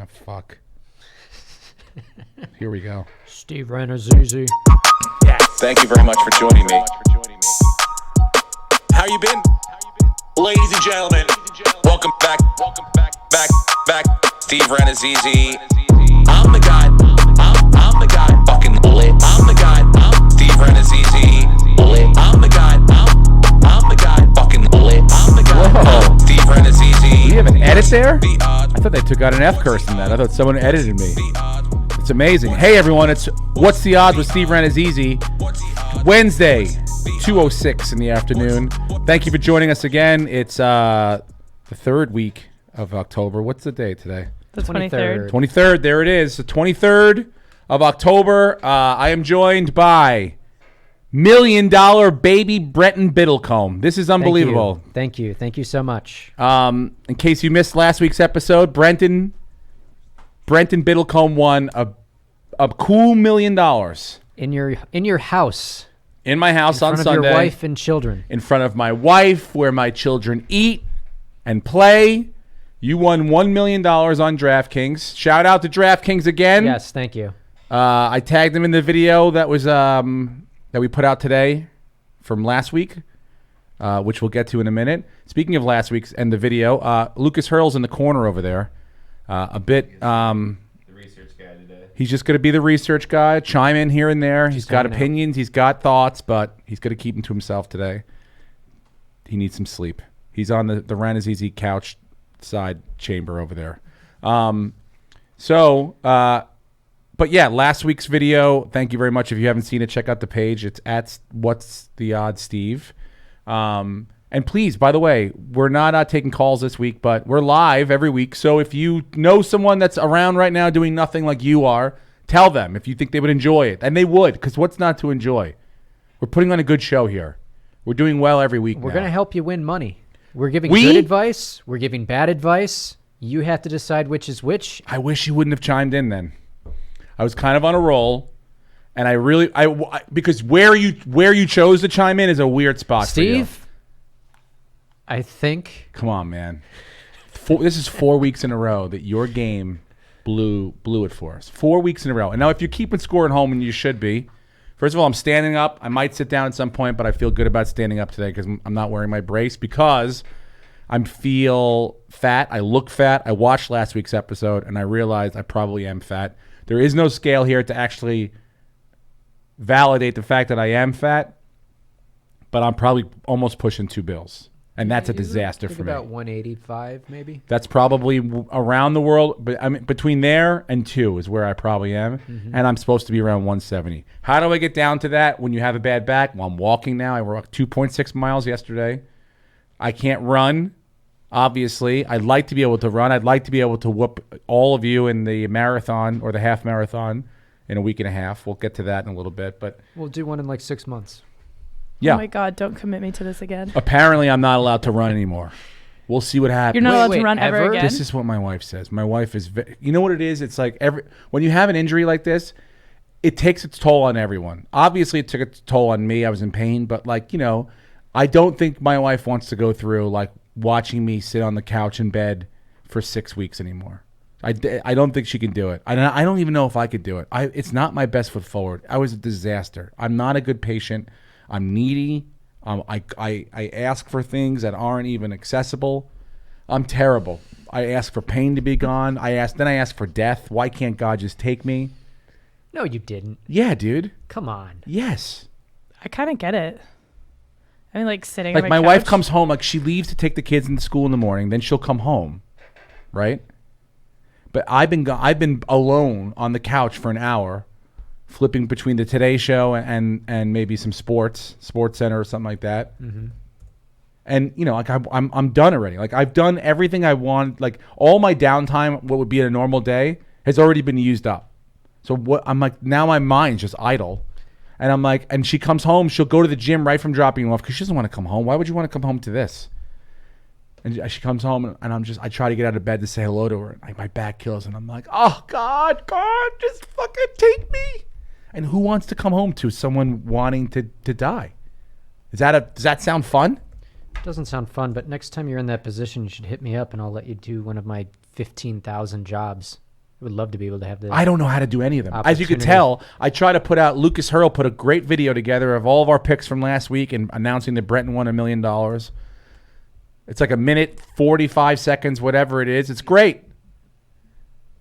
fuck. Here we go. Steve Renazizi. Yes. Thank you very much for joining me. How you been? Ladies and gentlemen, welcome back. Steve Renazizi. I'm the guy. I'm the guy. Fucking lit. I'm the guy. Steve Renazizi. Lit. I'm the guy. I'm the guy. Fucking lit. I'm the guy. Whoa. Steve Renazizi. Do you have an edit there? I thought they took out an F curse in that. I thought someone edited me. It's amazing. Hey everyone, it's What's the Odds with Steve Renazizi. Wednesday, 2:06 in the afternoon. Thank you for joining us again. It's the third week of October. What's the date today? The 23rd. 23rd, there it is. The 23rd of October. I am joined by $1 million baby Brenton Biddlecombe. This is unbelievable. Thank you so much. In case you missed last week's episode, Brenton Biddlecombe won a cool $1 million In your house. in my house on In front Sunday. of your wife and children. In front of my wife, where my children eat and play. You won $1 million on DraftKings. Shout out to DraftKings again. Yes, thank you. I tagged them in the video that was that we put out today from last week, which we'll get to in a minute. Speaking of last week's and the video, Lucas Hurl's in the corner over there. The research guy today. He's just going to be the research guy, chime in here and there. He's got opinions, he's got thoughts, but he's going to keep them to himself today. He needs some sleep. He's on the Renazizi couch side chamber over there. But yeah, last week's video, thank you very much. If you haven't seen it, check out the page. It's at What's the Odds Steve. And please, by the way, we're not taking calls this week, but we're live every week. So if you know someone that's around right now doing nothing like you are, tell them if you think they would enjoy it. And they would, because what's not to enjoy? We're putting on a good show here. We're doing well every week We're now. going to help you win money. We're giving good advice. We're giving bad advice. You have to decide which is which. I wish you wouldn't have chimed in then. I was kind of on a roll, and because where you chose to chime in is a weird spot for you. Steve, I think. Come on, man. This is 4 weeks in a row that your game blew it for us. 4 weeks in a row. And now if you're keeping score at home, and you should be, first of all, I'm standing up. I might sit down at some point, but I feel good about standing up today because I'm not wearing my brace because I feel fat. I look fat. I watched last week's episode, and I realized I probably am fat. There is no scale here to actually validate the fact that I am fat, but I'm probably almost pushing 2 bills. And that's a disaster for me. About 185, maybe. That's probably around the world, but I mean between there and 2 is where I probably am, and I'm supposed to be around 170. How do I get down to that when you have a bad back? Well, I'm walking now. I walked 2.6 miles yesterday. I can't run, obviously. I'd like to be able to run. I'd like to be able to whoop all of you in the marathon or the half marathon in a week and a half. We'll get to that in a little bit, but we'll do one in like 6 months. Yeah. Oh my God, don't commit me to this again. Apparently, I'm not allowed to run anymore. We'll see what happens. You're not allowed to run ever again? This is what my wife says. My wife is, you know what it is? It's like when you have an injury like this, it takes its toll on everyone. Obviously, it took its toll on me. I was in pain, but I don't think my wife wants to go through watching me sit on the couch in bed for 6 weeks anymore. I don't think she can do it. I don't even know if I could do it. It's not my best foot forward. I was a disaster. I'm not a good patient. I'm needy. I ask for things that aren't even accessible. I'm terrible. I ask for pain to be gone. Then I ask for death. Why can't God just take me? No, you didn't. Yeah, dude. Come on. Yes. I kind of get it. I mean, sitting on on my couch. wife comes home, she leaves to take the kids into school in the morning, then she'll come home, right? But I've been alone on the couch for an hour, flipping between the Today Show and maybe some Sports Center or something like that. Mm-hmm. And I'm done already. I've done everything I want. All my downtime, what would be in a normal day, has already been used up. So now my mind's just idle. And and she comes home, she'll go to the gym right from dropping you off because she doesn't want to come home. Why would you want to come home to this? And she comes home and I try to get out of bed to say hello to her. And my back kills and I'm like, oh God, just fucking take me. And who wants to come home to someone wanting to die? Does that sound fun? It doesn't sound fun, but next time you're in that position, you should hit me up and I'll let you do one of my 15,000 jobs. would love to be able to have this. I don't know how to do any of them. As you could Opportunity. tell, I try to put out. Lucas Hurl put a great video together of all of our picks from last week and announcing that Brenton won $1 million. It's like a minute, 45 seconds, whatever it is. It's great.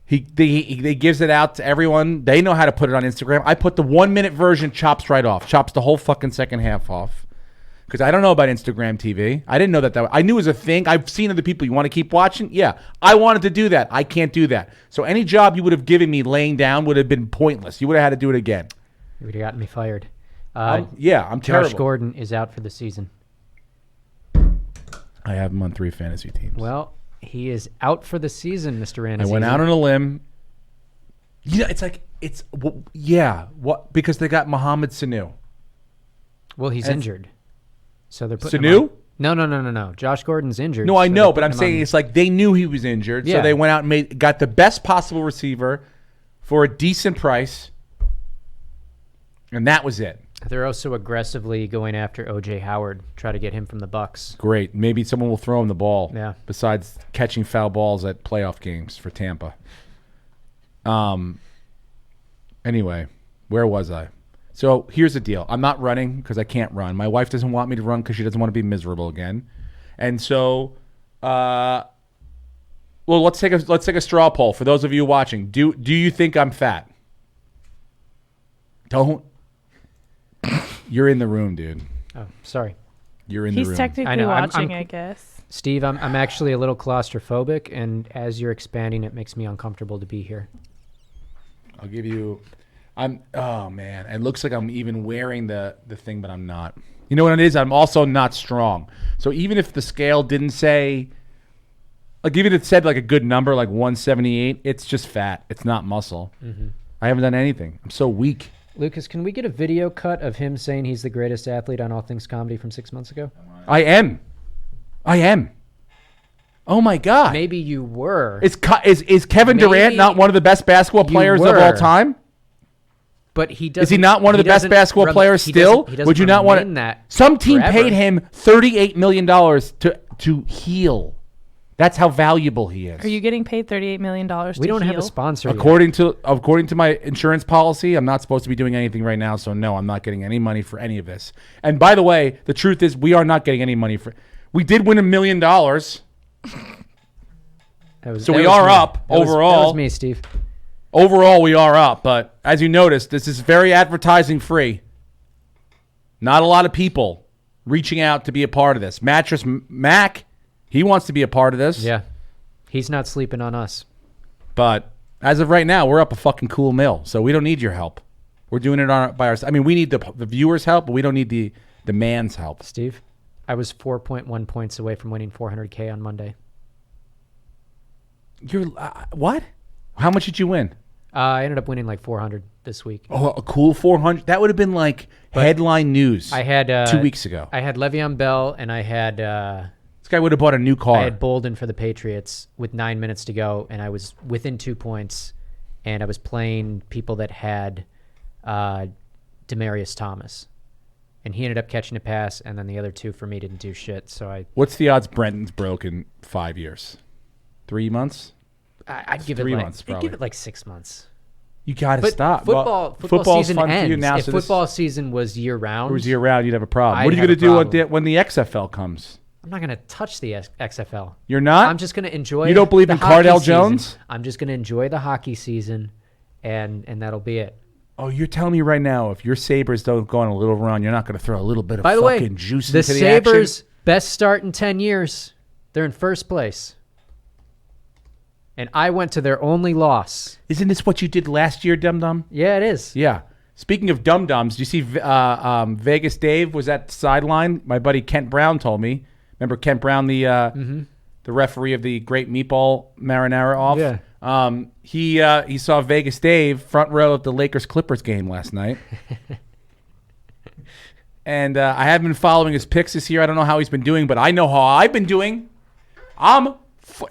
He gives it out to everyone. They know how to put it on Instagram. I put the 1 minute version, chops right off, chops the whole fucking second half off. Because I don't know about Instagram TV. I didn't know that. I knew it was a thing. I've seen other people. You want to keep watching? Yeah. I wanted to do that. I can't do that. So any job you would have given me laying down would have been pointless. You would have had to do it again. You would have gotten me fired. I'm terrible. Josh Gordon is out for the season. I have him on 3 fantasy teams. Well, he is out for the season, Mr. I Anderson. went out on a limb. Yeah, what? Because they got Mohamed Sanu. Well, he's injured. So they're putting Sanu? No. Josh Gordon's injured. No, I so know, they're but I'm putting him saying on- it's like they knew he was injured, so Yeah. they went out and got the best possible receiver for a decent price, and that was it. They're also aggressively going after O.J. Howard, try to get him from the Bucks. Great. Maybe someone will throw him the ball. Yeah. Besides catching foul balls at playoff games for Tampa. Anyway, where was I? So here's the deal. I'm not running because I can't run. My wife doesn't want me to run because she doesn't want to be miserable again. And so, well, let's take a straw poll for those of you watching. Do you think I'm fat? Don't. You're in the room, dude. Oh, sorry. You're in the He's room. technically I know, I'm- watching, I'm- I guess. Steve, I'm actually a little claustrophobic, and as you're expanding, it makes me uncomfortable to be here. I'll give you. Oh man, it looks like I'm even wearing the thing, but I'm not. You know what it is? I'm also not strong. So even if the scale didn't say, like even if it said like a good number, like 178, it's just fat. It's not muscle. Mm-hmm. I haven't done anything. I'm so weak. Lucas, can we get a video cut of him saying he's the greatest athlete on All Things Comedy from 6 months ago? I am. Oh my god. Maybe you were. Is Kevin Durant Maybe not one of the best basketball you players of all were. time? But he doesn't. Is he not one of the best basketball players still? Would you not want to? That Some team forever. paid him $38 million to heal. That's how valuable he is. Are you getting paid $38 million to We don't have heal? a sponsor. yet. According to my insurance policy, I'm not supposed to be doing anything right now, so no, I'm not getting any money for any of this. And by the way, the truth is we are not getting any money for. We did win $1 million. So we are up overall. That was me, Steve. Overall, we are up, but as you noticed, this is very advertising free. Not a lot of people reaching out to be a part of this. Mattress Mac, he wants to be a part of this. Yeah, he's not sleeping on us. But as of right now, we're up a fucking cool mill, so we don't need your help. We're doing it by ourselves. I mean, we need the viewers' help, but we don't need the man's help. Steve, I was 4.1 points away from winning $400K on Monday. You're what? How much did you win? I ended up winning like 400 this week. Oh, a cool 400. That would have been like headline news. I had 2 weeks ago. I had Le'Veon Bell and I had This guy would have bought a new car. I had Bolden for the Patriots with 9 minutes to go, and I was within 2 points, and I was playing people that had Demaryius Thomas, and he ended up catching a pass, and then the other two for me didn't do shit. So What's the odds Brenton's broke in 5 years? 3 months? I'd give 3 it like months, I'd probably. give it like 6 months. You got to But stop. football Football's season fun ends. for you now. If so this- football season was year round, If it was year round, you'd have a problem. I'd What are you have going to a do problem. when the XFL comes? I'm not going to touch the XFL. You're not? I'm just going to enjoy. You don't believe the in hockey Cardell season. Jones? I'm just going to enjoy the hockey season, and that'll be it. Oh, you're telling me right now, if your Sabres don't go on a little run, you're not going to throw a little bit of By the way, fucking juice the into the Sabres' action? best start in 10 years. They're in first place. And I went to their only loss. Isn't this what you did last year, Dum Dum? Yeah, it is. Yeah. Speaking of Dum Dums, do you see Vegas Dave was at the sideline? My buddy Kent Brown told me. Remember Kent Brown, the referee of the Great Meatball Marinara off? Yeah. He saw Vegas Dave front row of the Lakers Clippers game last night. And I haven't been following his picks this year. I don't know how he's been doing, but I know how I've been doing.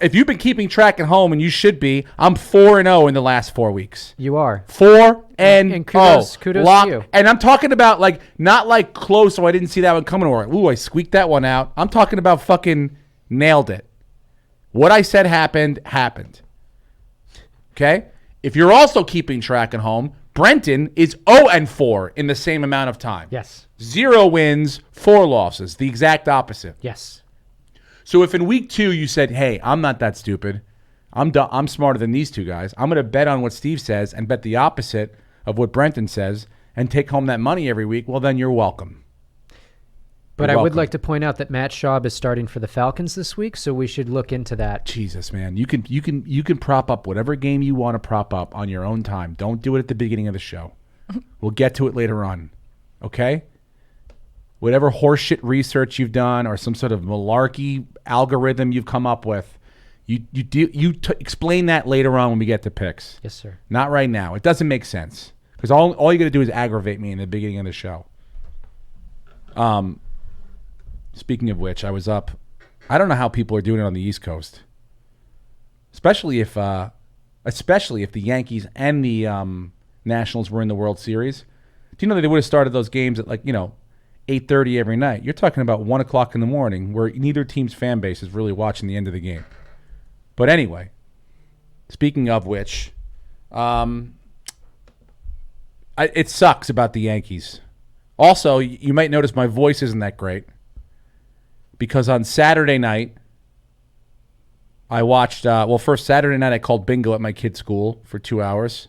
If you've been keeping track at home, and you should be, I'm 4-0 in the last 4 weeks. You are. 4-0. And kudos to you. And I'm talking about like not like close, so I didn't see that one coming. Or ooh, I squeaked that one out. I'm talking about fucking nailed it. What I said happened. Okay. if you're also keeping track at home, Brenton is 0-4 in the same amount of time. Yes. 0 wins, 4 losses. The exact opposite. Yes. So if in week 2 you said, hey, I'm not that stupid. I'm smarter than these two guys. I'm going to bet on what Steve says and bet the opposite of what Brenton says and take home that money every week. Well, then you're welcome. But You're I would welcome. like to point out that Matt Schaub is starting for the Falcons this week, so we should look into that. Jesus, man. You can prop up whatever game you want to prop up on your own time. Don't do it at the beginning of the show. We'll get to it later on. Okay? Whatever horseshit research you've done or some sort of malarkey algorithm you've come up with, explain that later on when we get to picks. Yes, sir. Not right now. It doesn't make sense. Because all you got to do is aggravate me in the beginning of the show. Speaking of which, I was up. I don't know how people are doing it on the East Coast, especially if the Yankees and the Nationals were in the World Series. Do you know that they would have started those games at 8:30 every night? You're talking about 1 o'clock in the morning, where neither team's fan base is really watching the end of the game. But anyway, speaking of which, it sucks about the Yankees. Also, you might notice my voice isn't that great. Because on Saturday night, I watched, first Saturday night I called bingo at my kid's school for 2 hours.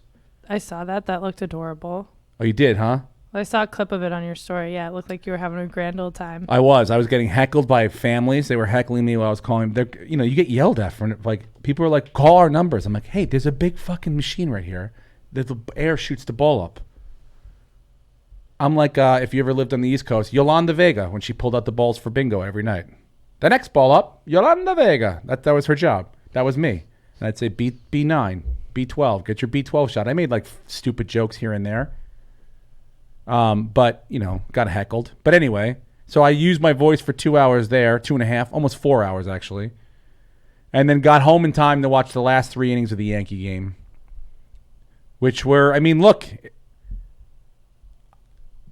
I saw that. That looked adorable. Oh, you did, huh? I saw a clip of it on your story. Yeah, it looked like you were having a grand old time. I was getting heckled by families. They were heckling me while I was calling. You get yelled at for, people were like, call our numbers. I'm like, hey, there's a big fucking machine right here that the air shoots the ball up. I'm like, if you ever lived on the East Coast, Yolanda Vega, when she pulled out the balls for bingo every night. The next ball up, Yolanda Vega. That was her job. That was me. And I'd say B9, B12, get your B12 shot. I made stupid jokes here and there. But, got heckled. But anyway, so I used my voice for 2 hours there, 2.5, almost 4 hours actually. And then got home in time to watch the last 3 innings of the Yankee game. Which were, look,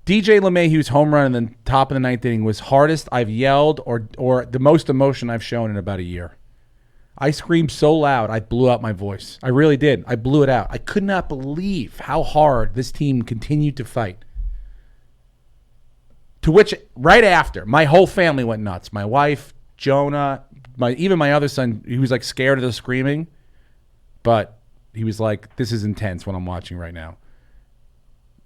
DJ LeMahieu's home run in the top of the 9th inning was hardest I've yelled or the most emotion I've shown in about a year. I screamed so loud I blew out my voice. I really did. I blew it out. I could not believe how hard this team continued to fight. To which, right after, my whole family went nuts. My wife, Jonah, even my other son, he was scared of the screaming. But he was like, this is intense what I'm watching right now.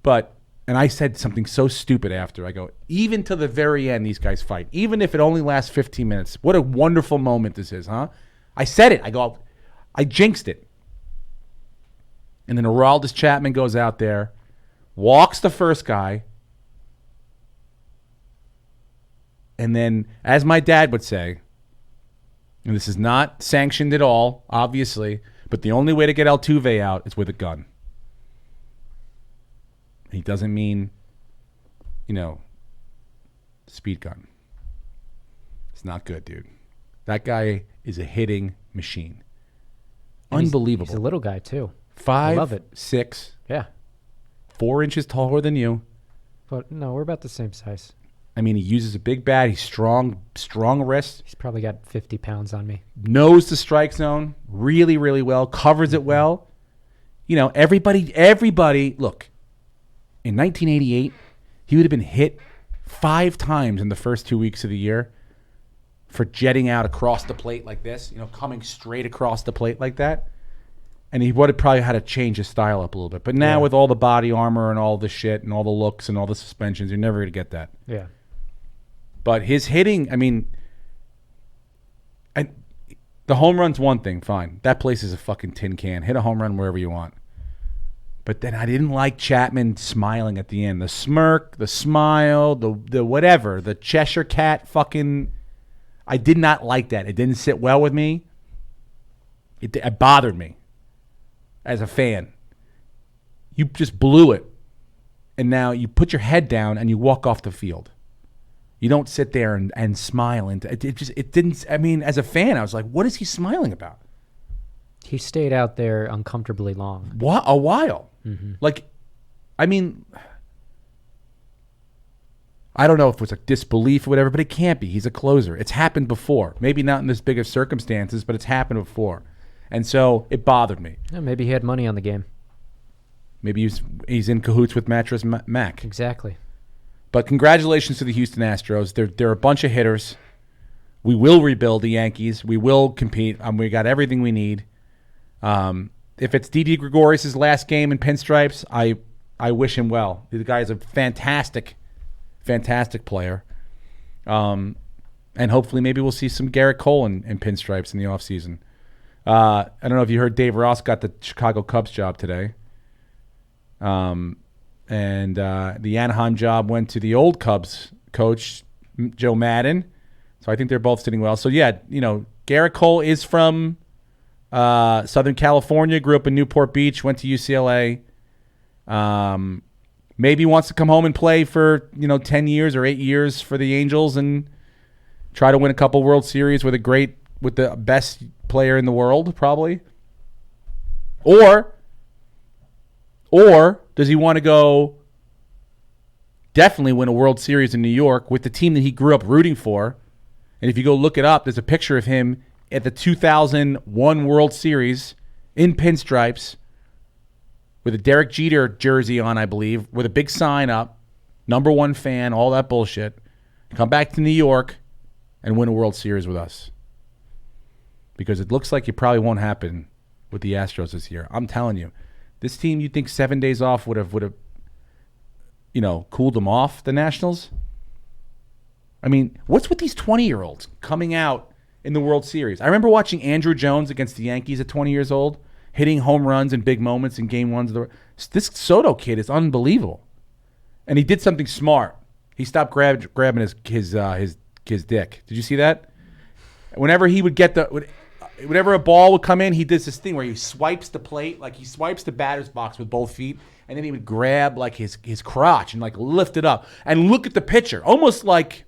And I said something so stupid after. I go, even to the very end, these guys fight. Even if it only lasts 15 minutes. What a wonderful moment this is, huh? I said it. I jinxed it. And then Aroldis Chapman goes out there, walks the first guy. And then, as my dad would say, and this is not sanctioned at all, obviously, but the only way to get Altuve out is with a gun. He doesn't mean, speed gun. It's not good, dude. That guy is a hitting machine. And Unbelievable. He's a little guy, too. 5'6", love it. 4 inches taller than you. But no, we're about the same size. He uses a big bat. He's strong wrist. He's probably got 50 pounds on me. Knows the strike zone really, really well. Covers it well. Everybody, look. In 1988, he would have been hit 5 times in the first 2 weeks of the year for jetting out across the plate like this, coming straight across the plate like that. And he would have probably had to change his style up a little bit. But now with all the body armor and all the shit and all the looks and all the suspensions, you're never going to get that. Yeah. But his hitting, and the home run's one thing, fine. That place is a fucking tin can. Hit a home run wherever you want. But then I didn't like Chapman smiling at the end. The smirk, the smile, the whatever, the Cheshire Cat fucking... I did not like that. It didn't sit well with me. It bothered me as a fan. You just blew it. And now you put your head down and you walk off the field. You don't sit there and smile. And it didn't... as a fan, I was like, what is he smiling about? He stayed out there uncomfortably long. What? A while. Mm-hmm. I don't know if it was disbelief or whatever, but it can't be. He's a closer. It's happened before. Maybe not in this big of circumstances, but it's happened before. And so it bothered me. Yeah, maybe he had money on the game. Maybe he's in cahoots with Mattress Mac. Exactly. But congratulations to the Houston Astros. They're a bunch of hitters. We will rebuild the Yankees. We will compete. We got everything we need. If it's Didi Gregorius' last game in pinstripes, I wish him well. The guy is a fantastic, fantastic player. And hopefully maybe we'll see some Garrett Cole in pinstripes in the offseason. I don't know if you heard Dave Ross got the Chicago Cubs job today. And the Anaheim job went to the old Cubs coach, Joe Madden. So I think they're both sitting well. So, yeah, Garrett Cole is from Southern California, grew up in Newport Beach, went to UCLA. Maybe wants to come home and play for 10 years or 8 years for the Angels and try to win a couple World Series with the best player in the world, probably. Or does he want to go definitely win a World Series in New York with the team that he grew up rooting for? And if you go look it up, there's a picture of him at the 2001 World Series in pinstripes with a Derek Jeter jersey on, I believe, with a big sign up, #1 fan, all that bullshit. Come back to New York and win a World Series with us. Because it looks like it probably won't happen with the Astros this year. I'm telling you, this team, you think 7 days off would have cooled them off, the Nationals? I mean, what's with these 20-year-olds coming out in the World Series? I remember watching Andrew Jones against the Yankees at 20 years old, hitting home runs in big moments in game ones. This Soto kid is unbelievable. And he did something smart. He stopped grabbing his dick. Did you see that? Whenever he would whenever a ball would come in, he does this thing where he swipes the plate, like he swipes the batter's box with both feet, and then he would grab like his crotch and like lift it up and look at the pitcher, almost like.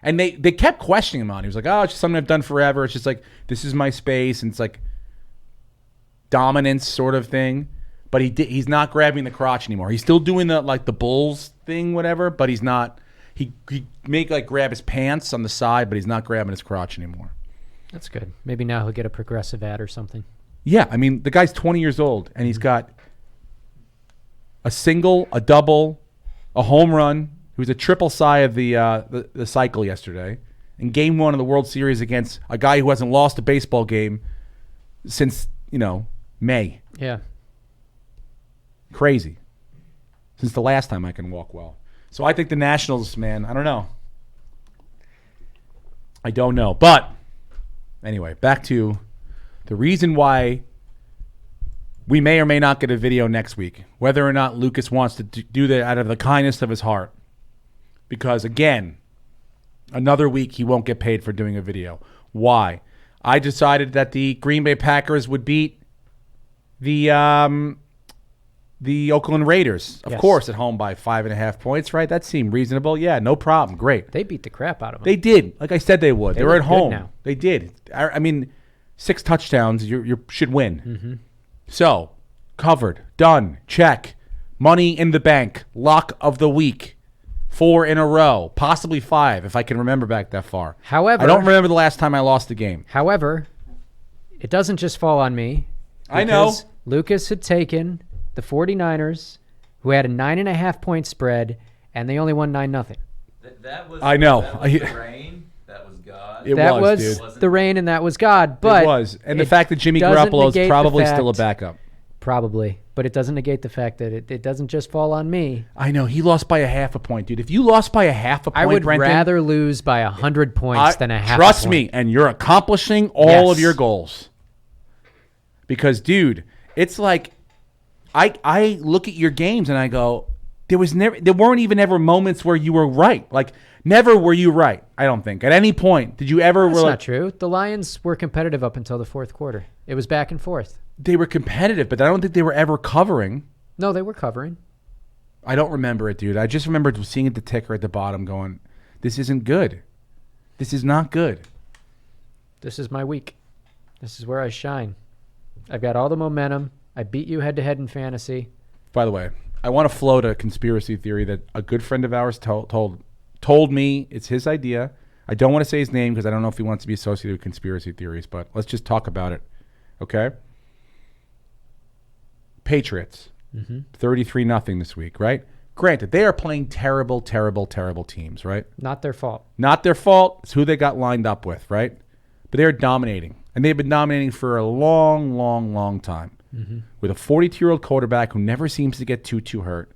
And they kept questioning him on it. He was like, "Oh, it's just something I've done forever. It's just like this is my space," and it's like dominance sort of thing. But he's not grabbing the crotch anymore. He's still doing the Bulls thing, whatever. But he's not. He make grab his pants on the side, but he's not grabbing his crotch anymore. That's good. Maybe now he'll get a progressive ad or something. Yeah, I mean the guy's 20 years old and he's got a single, a double, a home run. He was a triple cy of the cycle yesterday in Game 1 of the World Series against a guy who hasn't lost a baseball game since May. Yeah. Crazy. Since the last time I can walk well. So I think the Nationals, man, I don't know. But anyway, back to the reason why we may or may not get a video next week, whether or not Lucas wants to do that out of the kindness of his heart. Because, again, another week he won't get paid for doing a video. Why? I decided that the Green Bay Packers would beat the Oakland Raiders, of course, at home by 5.5 points, right? That seemed reasonable. Yeah, no problem. Great. They beat the crap out of them. They did. Like I said they would. They were at home. Now. They did. I mean, 6 touchdowns, you should win. Mm-hmm. So, covered. Done. Check. Money in the bank. Lock of the week. 4 in a row. Possibly 5, if I can remember back that far. However, I don't remember the last time I lost a game. However, it doesn't just fall on me. I know. Lucas had taken the 49ers, who had a 9.5 point spread, and they only won 9-0. That was. I know. That was the rain. That was God. That was dude. the rain, and that was God. But it was, and the fact that Jimmy Garoppolo is probably still a backup. Probably, but it doesn't negate the fact that it doesn't just fall on me. I know he lost by a 0.5 point, dude. If you lost by a 0.5 point, I would Brenton, rather lose by 100 points than a half. Trust a point. me, and you're accomplishing all of your goals. Because, dude, it's like I look at your games and I go, there weren't even ever moments where you were right. Like never were you right. I don't think at any point did you ever. That's not true. The Lions were competitive up until the fourth quarter. It was back and forth. They were competitive, but I don't think they were ever covering. No, they were covering. I don't remember it, dude. I just remember seeing the ticker at the bottom going, this isn't good. This is not good. This is my week. This is where I shine. I've got all the momentum. I beat you head-to-head in fantasy. By the way, I want to float a conspiracy theory that a good friend of ours told me it's his idea. I don't want to say his name because I don't know if he wants to be associated with conspiracy theories, but let's just talk about it Okay. Patriots, 33-0 this week, right? Granted, they are playing terrible, terrible, terrible teams, right? Not their fault. Not their fault. It's who they got lined up with, right? But they're dominating. And they've been dominating for a long, long, long time. With a 42-year-old quarterback who never seems to get too hurt.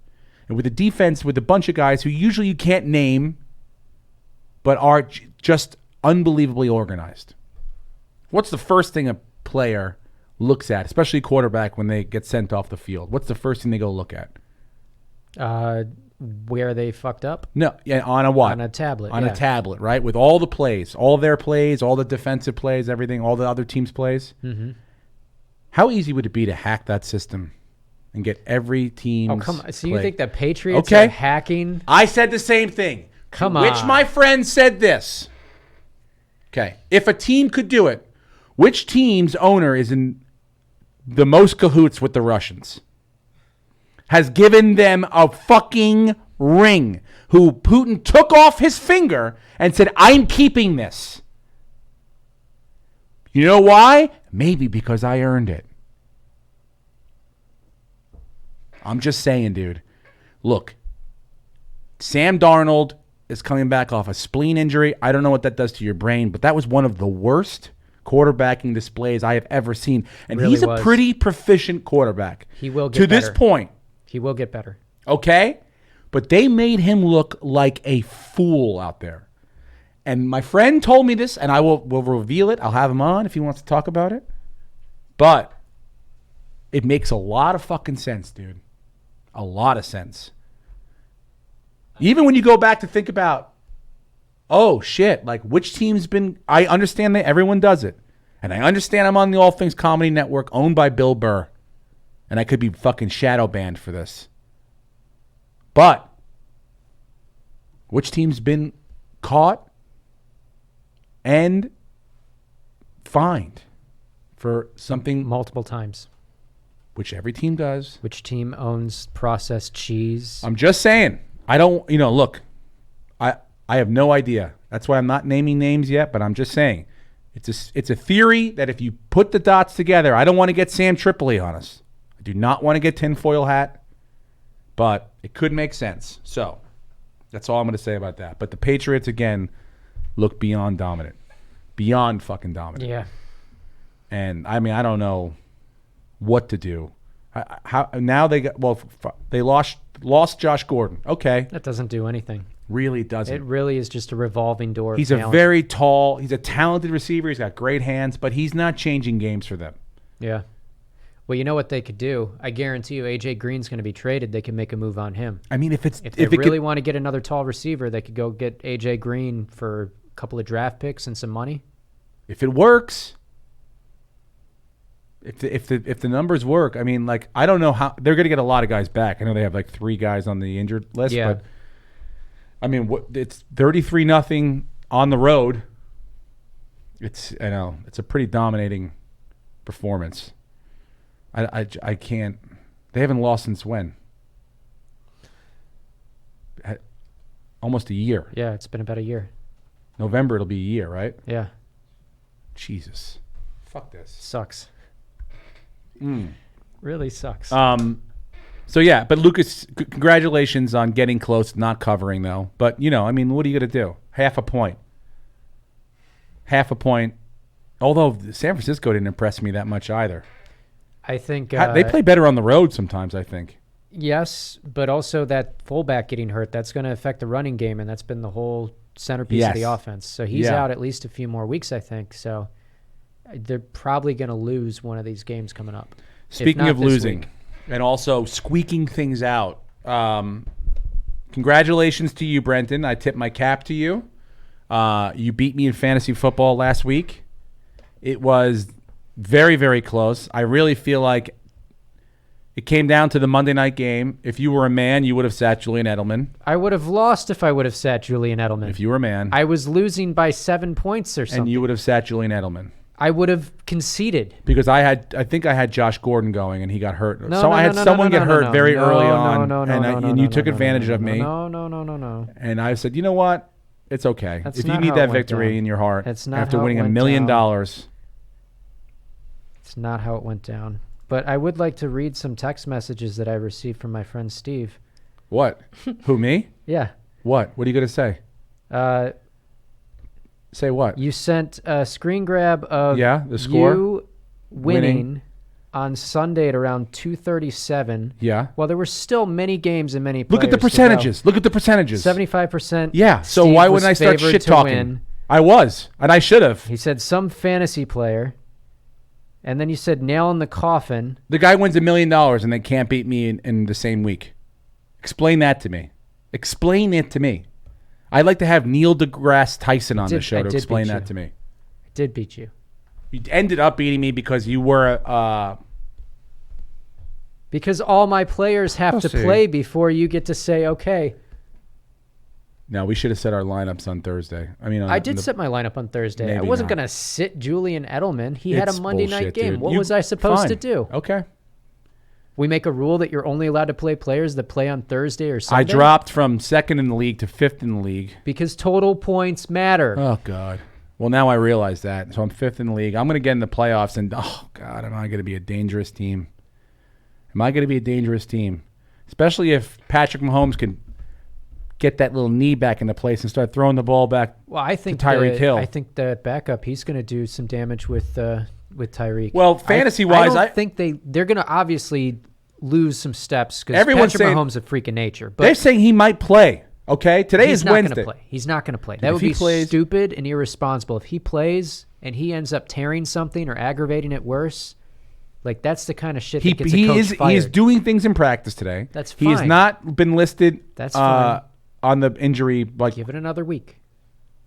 And with a defense with a bunch of guys who usually you can't name, but are just unbelievably organized. What's the first thing a player looks at, especially a quarterback, when they get sent off the field? What's the first thing they go look at? Where they fucked up? No, yeah, on a what? On a tablet. On a tablet, right? With all the plays, all their plays, all the defensive plays, everything, all the other teams' plays. Mm-hmm. How easy would it be to hack that system and get every team's Oh, come on. So play? you think the Patriots Okay. are hacking? I said the same thing. Come Which on. my friend said this. Okay. If a team could do it, which team's owner is in the most cahoots with the Russians? Has given them a fucking ring. Who Putin took off his finger and said, I'm keeping this. You know why? Maybe because I earned it. I'm just saying, dude. Look, Sam Darnold is coming back off a spleen injury. I don't know what that does to your brain, but that was one of the worst quarterbacking displays I have ever seen. And Really he's a was. pretty proficient quarterback. He will get to this better. point. He will get better. Okay? But they made him look like a fool out there. And my friend told me this, and I will reveal it. I'll have him on if he wants to talk about it. But it makes a lot of fucking sense, dude. A lot of sense. Even when you go back to think about, oh, shit, like which team's been... I understand that everyone does it. And I understand I'm on the All Things Comedy Network owned by Bill Burr. And I could be fucking shadow banned for this. But which team's been caught and fined for something Multiple times. which every team does? Which team owns processed cheese? I'm just saying. I don't, look, I have no idea. That's why I'm not naming names yet, but I'm just saying. It's a theory that if you put the dots together, I don't want to get Sam Tripoli on us. I do not want to get tinfoil hat, but it could make sense. So that's all I'm going to say about that. But the Patriots, again, look beyond dominant. Beyond fucking dominant. Yeah. And, I mean, I don't know what to do. How now they lost Josh Gordon. Okay. That doesn't do anything. Really doesn't. It really is just a revolving door. He's of a talent. very tall, he's a talented receiver. He's got great hands, but he's not changing games for them. Yeah. Well, you know what they could do? I guarantee you AJ Green's going to be traded. They can make a move on him. I mean, if They really want to get another tall receiver, they could go get AJ Green for a couple of draft picks and some money. if it works, if the numbers work, I mean, like, I don't know how they're going to get a lot of guys back. I know they have like 3 guys on the injured list, Yeah. but I mean, it's 33-0 on the road. I know it's a pretty dominating performance. I can't. They haven't lost since when? Almost a year. Yeah, it's been about a year. November it'll be a year, right? Yeah. Jesus. Fuck this. Sucks. Really sucks. So yeah, but Lucas, congratulations on getting close, not covering though. But I mean, what are you gonna do? Half a point. Although San Francisco didn't impress me that much either. I think They play better on the road sometimes, I think. yes, but also that fullback getting hurt, that's going to affect the running game, and that's been the whole centerpiece of the Yes. offense. So he's Yeah. out at least a few more weeks, I think. So they're probably going to lose one of these games coming up. If Speaking not of this losing week. and also squeaking things out, congratulations to you, Brenton. I tip my cap to you. You beat me in fantasy football last week. It was very, very close. I really feel like it came down to the Monday night game. If you were a man, you would have sat Julian Edelman. I would have lost if I would have sat Julian Edelman. If you were a man, I was losing by 7 points or something. and you would have sat Julian Edelman. I would have conceded. Because I think I had Josh Gordon going and he got hurt. No, So no, I had no, no, someone no, get no, hurt no, very no, early no, on, no, no, and no, you no, took no, advantage no, of me. No. And I said, you know what? It's okay. That's If you not need how that it went victory down. in your heart That's not after how it winning $1 went million, down. It's It's not how it went down. But I would like to read some text messages that I received from my friend Steve. What? Who, me? Yeah. What? What are you going to say? Say what? You sent a screen grab of the score? you winning on Sunday at around 2:37. Yeah. Well, there were still many games and many players. Look at the percentages. Look at the percentages. 75%. Yeah. So Steve why was wouldn't I start favored shit to talking? win. I was, and I should have. He said some fantasy player. And then you said nail in the coffin. The guy wins $1 million and they can't beat me in the same week. Explain that to me. Explain it to me. I'd like to have Neil deGrasse Tyson on the show to explain that to me. I did beat you. You ended up beating me because you were because all my players have to play before you get to say, okay. No, we should have set our lineups on Thursday. I mean, I did set my lineup on Thursday. I Maybe wasn't not. going to sit Julian Edelman. He had a It's Monday night bullshit, game. dude. What was I supposed to Fine. do? Okay. We make a rule that you're only allowed to play players that play on Thursday or Sunday? I dropped from 2nd in the league to 5th in the league. Because total points matter. Oh, God. Well, now I realize that. So I'm 5th in the league. I'm going to get in the playoffs, and, oh, God, am I going to be a dangerous team? Am I going to be a dangerous team? Especially if Patrick Mahomes can get that little knee back into place and start throwing the ball back Well, I think to Tyreek Hill. I think that backup, he's going to do some damage with Tyreek. Well, fantasy-wise, I don't think they're going to obviously lose some steps because Everyone's Patrick saying- Mahomes is a freak of nature. But they're saying he might play. Okay? Today he's is not Wednesday. going to play. He's not going to play. That if would he be plays- stupid and irresponsible. If he plays and he ends up tearing something or aggravating it worse, like that's the kind of shit that gets a coach fired. He is doing things in practice today. That's He has fine. not been listed That's fine. on the injury. Like, Give it another week.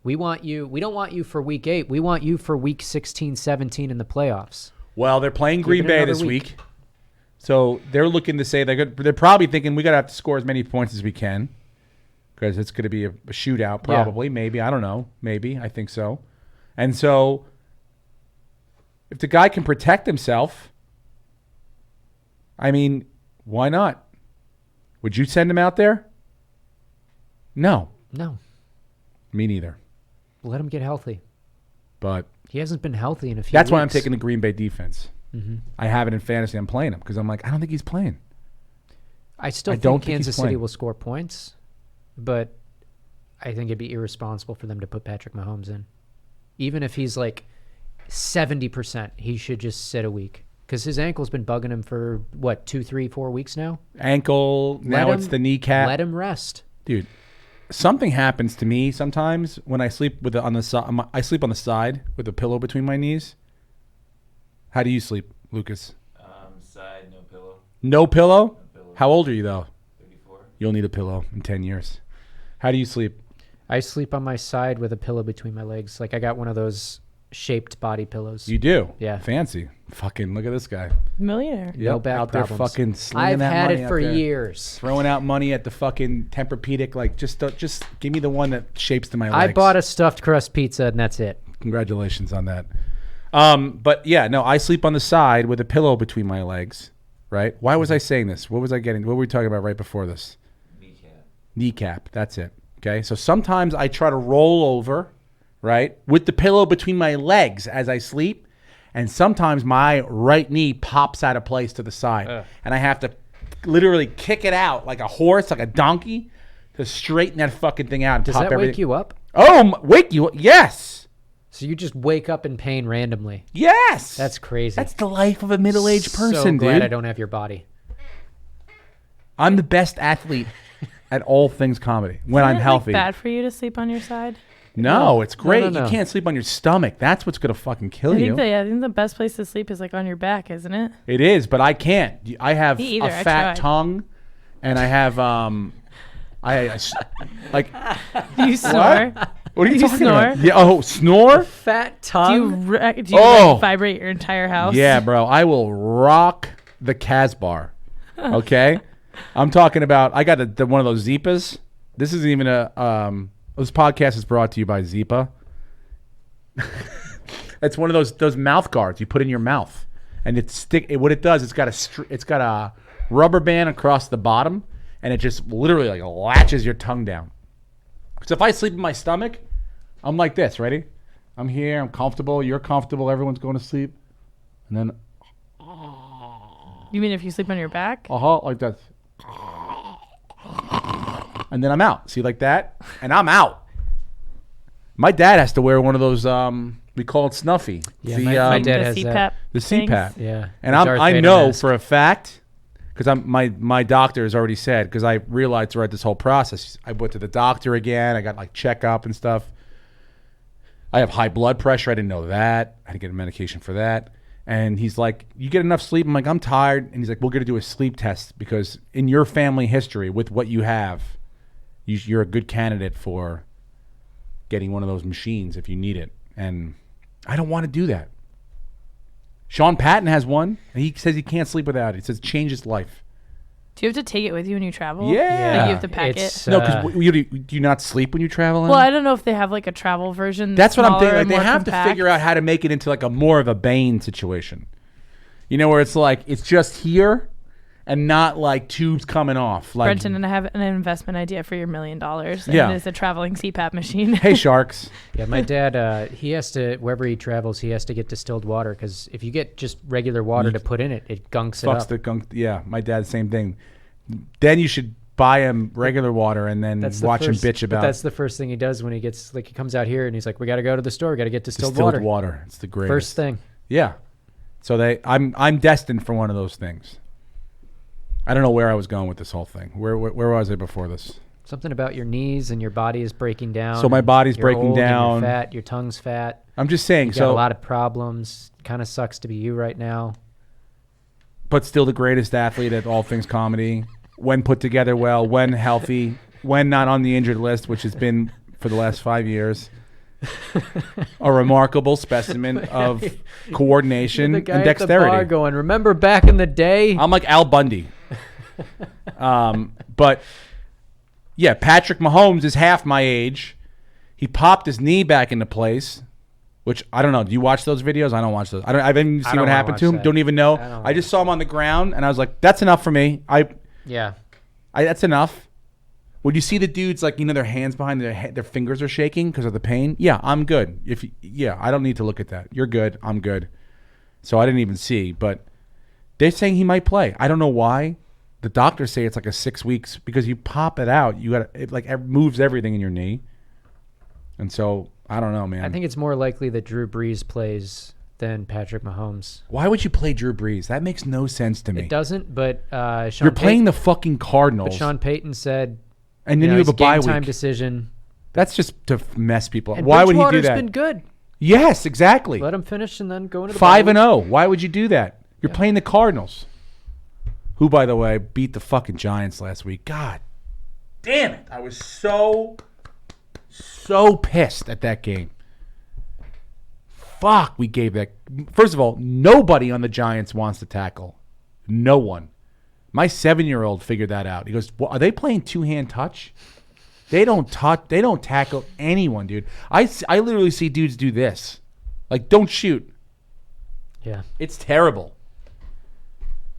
We want you. We don't want you for week 8. We want you for week 16, 17 in the playoffs. well, they're playing Green it Bay another this week. week. So they're looking to say they're probably thinking we got to have to score as many points as we can because it's going to be a shootout probably. Maybe. I don't know. Maybe. I think so. And so if the guy can protect himself, I mean, why not? Would you send him out there? No. No, Me neither. let him get healthy. But He hasn't been healthy in a few that's why I'm weeks. taking the Green Bay defense. Mm-hmm. I have it in fantasy. I'm playing him because I'm like, I don't think he's playing. I still I think don't think he's Kansas City playing. will score points, but I think it'd be irresponsible for them to put Patrick Mahomes in. Even if he's like 70%, he should just sit a week because his ankle's been bugging him for, 2, 3, 4 weeks now? Ankle, now Let it's him- the kneecap. Let him rest. Dude, something happens to me sometimes when I sleep with on the side. I sleep on the side with a pillow between my knees. How do you sleep, Lucas? Side, no pillow. No pillow? No pillow. How old are you though? 34. You'll need a pillow in 10 years. How do you sleep? I sleep on my side with a pillow between my legs. Like I got one of those shaped body pillows. You do? Yeah. Fancy. Fucking look at this guy. Millionaire. No Yep, back out problems. there fucking slinging I've that had money it out for there. years. Throwing out money at the fucking Tempur-Pedic. Like, just give me the one that shapes to my legs. I bought a stuffed crust pizza and that's it. Congratulations on that. But yeah, no, I sleep on the side with a pillow between my legs, right? Why was I saying this? What was I getting? What were we talking about right before this? Kneecap. Kneecap. That's it. Okay. So sometimes I try to roll over, right, with the pillow between my legs as I sleep. And sometimes my right knee pops out of place to the side. And I have to literally kick it out like a horse, like a donkey, to straighten that fucking thing out and Does pop that everything. wake you up? Oh, wake you up? Yes. So you just wake up in pain randomly. Yes. That's crazy. That's the life of a middle-aged person, so glad dude. I don't have your body. I'm the best athlete at all things comedy when I'm Isn't it, healthy. Like, bad for you to sleep on your side? No, it's great. no. You can't sleep on your stomach. That's what's gonna fucking kill I you. think the best place to sleep is like on your back, isn't it? It is, but I can't. I have Me a either. I fat tried. tongue, and I have like. Do you snore? What are you Do you talking about? snore? Yeah. Oh, snore? Fat Do tongue. you Oh. like, vibrate your entire house? Yeah, bro. I will rock the Casbar. Okay, I'm talking about. I got one of those Zipas. This isn't even a. This podcast is brought to you by Zipa. It's one of those mouth guards you put in your mouth, and what it does, it's got a rubber band across the bottom, and it just literally like latches your tongue down. So if I sleep in my stomach, I'm like this. Ready? I'm here. I'm comfortable. You're comfortable. Everyone's going to sleep, and then You mean if you sleep on your back? Like that. And then I'm out. See, like that? And I'm out. My dad has to wear one of those, we call it Snuffy. Yeah, the, my The dad has CPAP. that. The things? CPAP. Yeah. And the Darth I Vader know mask. for a fact, because my doctor has already said, because I realized throughout this whole process, I went to the doctor again. I got like checkup and stuff. I have high blood pressure. I didn't know that. I had to get a medication for that. And he's like, you get enough sleep? I'm like, I'm tired. And he's like, we're going to do a sleep test because in your family history with what you have, you're a good candidate for getting one of those machines if you need it. And I don't want to do that. Sean Patton has one, and he says he can't sleep without it. He says it changed his life. Do you have to take it with you when you travel? Yeah. Like you have to pack It's, it? No, because do you not sleep when you travel? Well, I don't know if they have like a travel version. That's what I'm smaller thinking. Like, and they more have compact. to figure out how to make it into like a more of a Bane situation. You know, where it's like it's just here and not like tubes coming off. Like, Brenton, and I have an investment idea for your $1 million. And Yeah. it is a traveling CPAP machine. hey, sharks. Yeah, my dad, he has to, wherever he travels, he has to get distilled water because if you get just regular water to put in it, it gunks it Fucks up. the gunk. Yeah, my dad, same thing. Then you should buy him regular water and then That's the watch first, him bitch but about that's the first thing he does when he gets, like, he comes out here and he's like, we got to go to the store, we got to get distilled, distilled water. water. It's the greatest. First thing. Yeah. So I'm destined for one of those things. I don't know where I was going with this whole thing. Where was I before this? Something about your knees and your body is breaking down. So my body's You're breaking old and down. You're fat. Your tongue's fat. I'm just saying. You got a lot of problems. Kind of sucks to be you right now. But still the greatest athlete at all things comedy. When put together well, when healthy, when not on the injured list, which has been for the last 5 years. A remarkable specimen of coordination The guy and at the bar dexterity. going, remember back in the day? I'm like Al Bundy. But yeah, Patrick Mahomes is half my age. He popped his knee back into place, which I don't know. Do you watch those videos? I don't watch those. I haven't even seen don't what wanna happened to watch him. that. Don't even know. I don't I just saw him on the ground, and I was like, "That's enough for me." Yeah. That's enough. When you see the dudes, like, you know, their hands behind their fingers are shaking because of the pain. Yeah, I'm good. I don't need to look at that. You're good. I'm good. So I didn't even see, but they're saying he might play. I don't know why. The doctors say it's like a 6 weeks because you pop it out. It moves everything in your knee. And so I don't know, man. I think it's more likely that Drew Brees plays than Patrick Mahomes. Why would you play Drew Brees? That makes no sense to me. It doesn't, but Sean You're playing Payton, the fucking Cardinals, but Sean Payton said, and then you have it's a bye game time week. decision. That's just to mess people up. And Why would he do Bridgewater's that? been good. Yes, exactly. Let him finish and then go into the 5-0. Why would you do that? You're playing the Cardinals, who, by the way, beat the fucking Giants last week. God damn it! I was so pissed at that game. Fuck, we gave that. First of all, nobody on the Giants wants to tackle. No one. My 7-year-old figured that out. He goes, well, "Are they playing two-hand touch? They don't touch. They don't tackle anyone, dude. I literally see dudes do this, like, don't shoot. Yeah. It's terrible."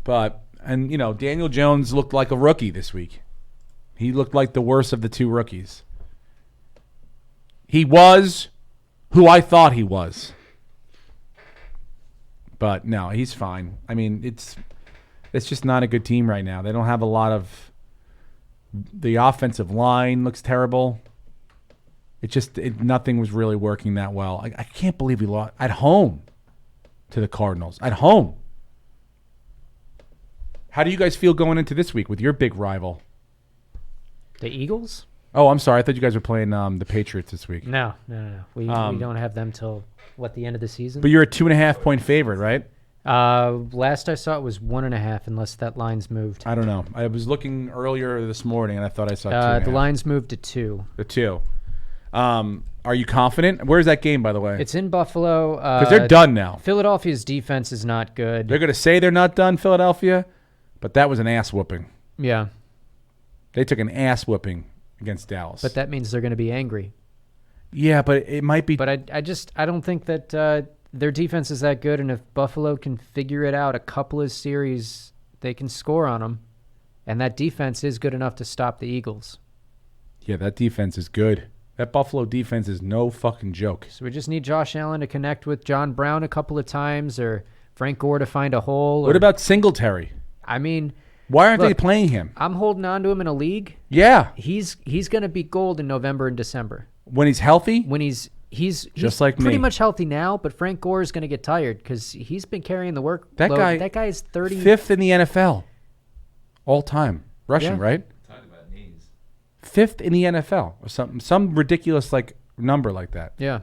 And you know, Daniel Jones looked like a rookie this week. He looked like the worst of the two rookies. He was who I thought he was. But no, he's fine. I mean, it's just not a good team right now. They don't have a lot of. The offensive line looks terrible. Nothing was really working that well. I can't believe we lost at home to the Cardinals. At home. How do you guys feel going into this week with your big rival? The Eagles? Oh, I'm sorry. I thought you guys were playing the Patriots this week. No. We don't have them till, the end of the season? But you're a 2.5-point favorite, right? Last I saw it was 1.5, unless that line's moved. I don't know. I was looking earlier this morning, and I thought I saw 2.5. The line's moved to 2. The 2. Are you confident? Where's that game, by the way? It's in Buffalo. Because they're done now. Philadelphia's defense is not good. They're going to say they're not done, Philadelphia, but that was an ass whooping. Yeah. They took an ass whooping against Dallas. But that means they're going to be angry. Yeah, but it might be. But I don't think that their defense is that good, and if Buffalo can figure it out a couple of series, they can score on them. And that defense is good enough to stop the Eagles. Yeah, that defense is good. That Buffalo defense is no fucking joke. So we just need Josh Allen to connect with John Brown a couple of times, or Frank Gore to find a hole. What about Singletary? I mean, Why aren't they look, playing him? I'm holding on to him in a league. Yeah, He's going to be gold in November and December when he's healthy. when he's Just like pretty me. much healthy now. But Frank Gore is going to get tired because he's been carrying the work. That guy is 30. Fifth in the NFL, all time rushing, Yeah. right? Talking about knees. Fifth in the NFL or something, some ridiculous like number like that. Yeah,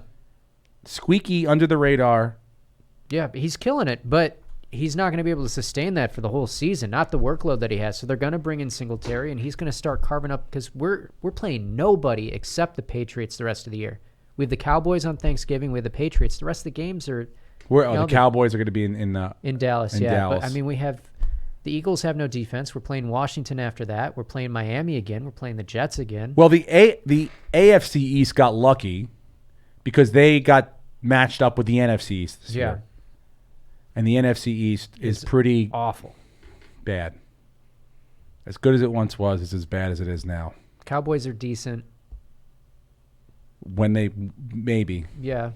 Squeaky under the radar. yeah, he's killing it, but he's not going to be able to sustain that for the whole season. Not the workload that he has. So they're going to bring in Singletary, and he's going to start carving up because we're playing nobody except the Patriots the rest of the year. We have the Cowboys on Thanksgiving. We have the Patriots. The rest of the games are The Cowboys are going to be in in Dallas. In Yeah, Dallas. but I mean, we have the Eagles have no defense. We're playing Washington after that. We're playing Miami again. We're playing the Jets again. Well, the AFC East got lucky because they got matched up with the NFC East this year. And the NFC East is pretty Awful. bad. As good as it once was, it's as bad as it is now. Cowboys are decent. When they maybe. Yeah,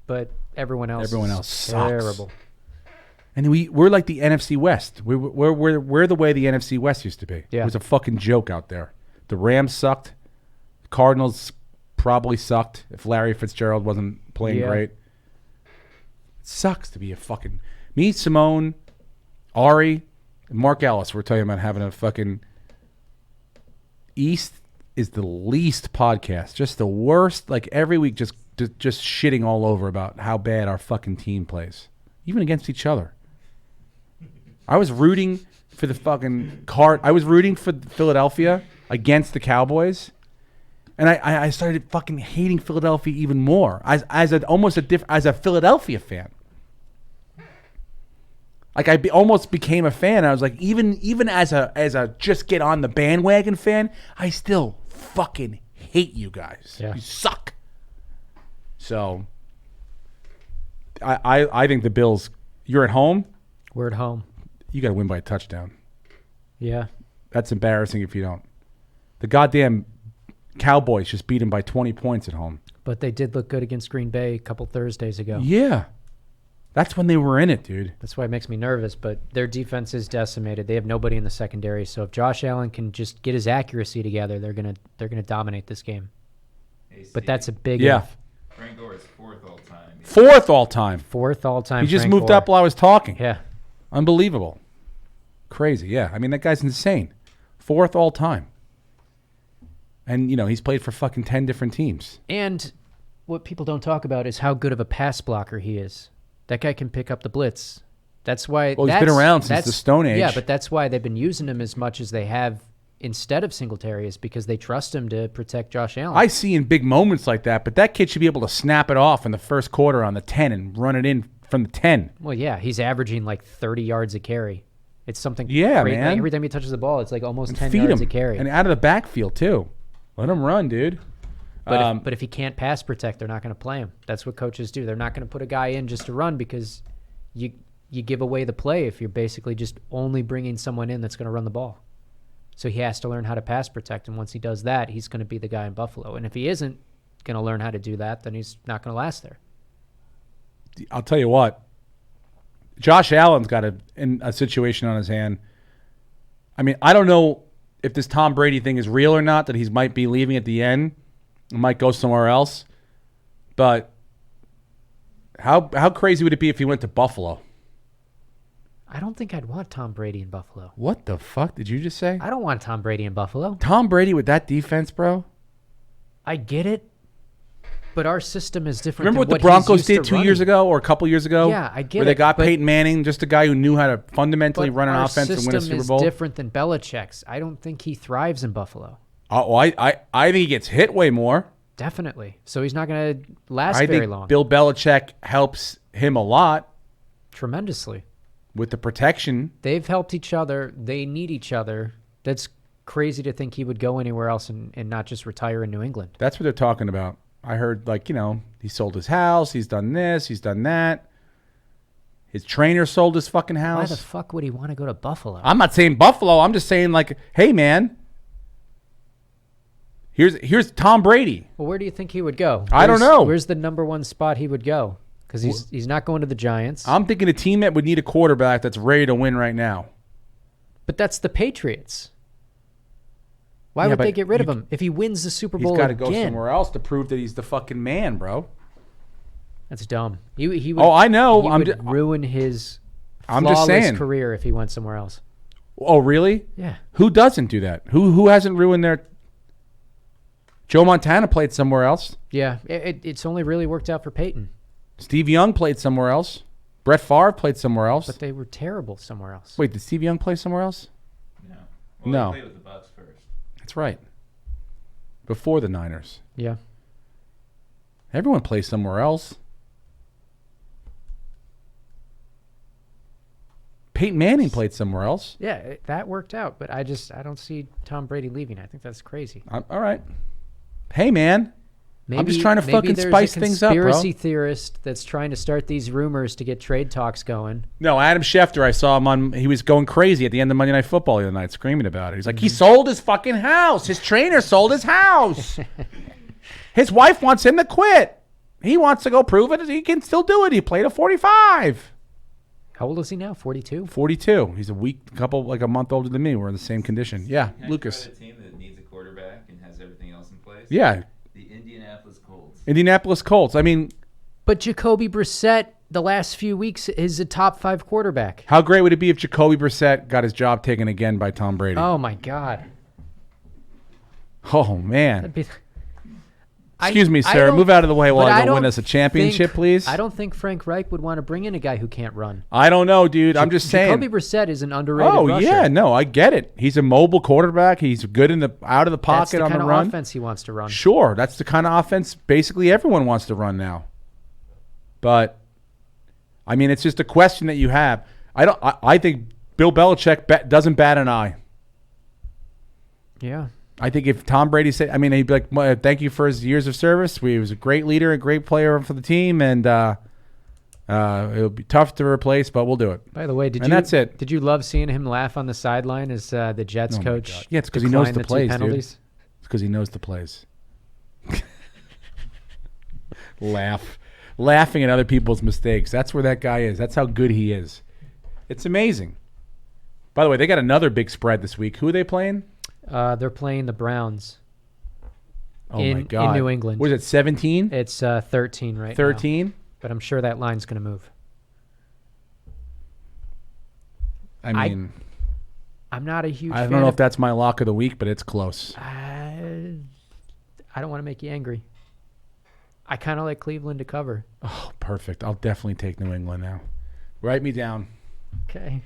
but everyone else sucks. terrible. And we're like the NFC West. We're the way the NFC West used to be. Yeah. It was a fucking joke out there. The Rams sucked. Cardinals probably sucked if Larry Fitzgerald wasn't playing Yeah. great. It sucks to be a fucking... Me, Simone, Ari, and Mark Ellis were talking about having a fucking... East is the least podcast. Just the worst. Like every week just shitting all over about how bad our fucking team plays. Even against each other. I was rooting for the fucking I was rooting for Philadelphia against the Cowboys, and I started fucking hating Philadelphia even more as a Philadelphia fan. Like almost became a fan. I was like, even as a just get on the bandwagon fan, I still fucking hate you guys. Yeah. You suck. So I think the Bills. You're at home. We're at home. You got to win by a touchdown. Yeah. That's embarrassing if you don't. The goddamn Cowboys just beat him by 20 points at home. But they did look good against Green Bay a couple Thursdays ago. Yeah. That's when they were in it, dude. That's why it makes me nervous, but their defense is decimated. They have nobody in the secondary, so if Josh Allen can just get his accuracy together, they're gonna dominate this game. Hey, But Steve, that's a big Yeah. if. Frank Gore is fourth all time. Fourth all time. Fourth all-time. He just Frank moved Gore. up while I was talking. Yeah. Unbelievable. Crazy, yeah. I mean, that guy's insane. Fourth all time. And, he's played for fucking 10 different teams. And what people don't talk about is how good of a pass blocker he is. That guy can pick up the blitz. That's why. Well, he's been around since the Stone Age. Yeah, but that's why they've been using him as much as they have instead of Singletary, is because they trust him to protect Josh Allen. I see in big moments like that, but that kid should be able to snap it off in the first quarter on the 10 and run it in from the 10. Well, yeah, he's averaging like 30 yards a carry. It's something. Yeah, crazy. man. Like, every time he touches the ball, it's like almost And 10 feed yards him. a carry. And out of the backfield, too. Let him run, dude. But if he can't pass protect, they're not going to play him. That's what coaches do. They're not going to put a guy in just to run because you give away the play if you're basically just only bringing someone in that's going to run the ball. So he has to learn how to pass protect, and once he does that, he's going to be the guy in Buffalo. And if he isn't going to learn how to do that, then he's not going to last there. I'll tell you what. Josh Allen's got a situation on his hand. I mean, I don't know if this Tom Brady thing is real or not, that he might be leaving at the end and might go somewhere else. But how crazy would it be if he went to Buffalo? I don't think I'd want Tom Brady in Buffalo. What the fuck did you just say? I don't want Tom Brady in Buffalo. Tom Brady with that defense, bro? I get it, but our system is different. Remember than what the he's Broncos used to did 2 years running. ago or a couple years ago? Yeah, I get Where they it, got but- Peyton Manning, just a guy who knew how to fundamentally But run an our offense and win a system Super Bowl. is different than Belichick's. I don't think he thrives in Buffalo. Oh, I think he gets hit way more. Definitely. So he's not going to last I very think long. Bill Belichick helps him a lot Tremendously. with the protection. They've helped each other. They need each other. That's crazy to think he would go anywhere else and not just retire in New England. That's what they're talking about. I heard, he sold his house. He's done this. He's done that. His trainer sold his fucking Why house. the fuck would he want to go to Buffalo? I'm not saying Buffalo. I'm just saying, hey, man, here's Tom Brady. Well, where do you think he would go? I don't know. Where's the number one spot he would go? Because he's not going to the Giants. I'm thinking a team that would need a quarterback that's ready to win right now. But that's the Patriots. Why Yeah, would they but get rid of you- him if he wins the Super He's Bowl got to again? go somewhere else to prove that he's the fucking man, bro. That's dumb. He would, Oh, I know. He I'm would just, ruin his I'm just flawless saying. career if he went somewhere else. Oh, really? Yeah. Who doesn't do that? Who hasn't ruined their? Joe Montana played somewhere else. Yeah. It's only really worked out for Peyton. Steve Young played somewhere else. Brett Favre played somewhere else. But they were terrible somewhere else. Wait, did Steve Young play somewhere else? No. Well, No. He played with the Bucks first. That's right. Before the Niners. Yeah. Everyone plays somewhere else. Peyton Manning played somewhere else. Yeah, that worked out. But I don't see Tom Brady leaving. I think that's crazy. All right. Hey, man. I'm just trying to maybe fucking there's spice a things up, bro. conspiracy theorist that's trying to start these rumors to get trade talks going. No, Adam Schefter, I saw him on, he was going crazy at the end of Monday Night Football the other night, screaming about it. He's like, he sold his fucking house. His trainer sold his house. His wife wants him to quit. He wants to go prove it. He can still do it. He played a 45. How old is he now? 42? 42. He's like a month older than me. We're in the same condition. Yeah, Can I Lucas. try the team that needs a quarterback and has everything else in place? Yeah, The Indianapolis Colts. Indianapolis Colts. I mean, But Jacoby Brissett, the last few weeks, is a top 5 quarterback. how great would it be if Jacoby Brissett got his job taken again by Tom Brady? Oh, my God. Oh, man. That'd be... Excuse me, I sir. don't- Move out of the way while but I go don't win us a championship, think- please. I don't think Frank Reich would want to bring in a guy who can't run. I don't know, dude. I'm just saying. Jacoby Brissett is an underrated Oh rusher. yeah, no, I get it. He's a mobile quarterback. He's good in the out of the That's pocket the on kind the of run. offense he wants to run. Sure, that's the kind of offense basically everyone wants to run now. But I mean, it's just a question that you have. I think Bill Belichick doesn't bat an eye. Yeah. I think if Tom Brady said, I mean, he'd be like, "Well, thank you for his years of service. He was a great leader, a great player for the team, and it'll be tough to replace, but we'll do it." By the way, that's it. Did you love seeing him laugh on the sideline as the Jets Oh my coach? God. Yeah, it's because he knows declined the two plays, dude. penalties? It's because he knows the plays. Laughing at other people's mistakes. That's where that guy is. That's how good he is. It's amazing. By the way, they got another big spread this week. Who are they playing? They're playing the Browns. Oh my in God! New England. Was it 17? It's 13 right now. 13? But I'm sure that line's going to move. I mean, I'm not a huge I fan don't know of if that's my lock of the week, but it's close. I don't want to make you angry. I kind of like Cleveland to cover. Oh, perfect. I'll definitely take New England now. Write me down. Okay.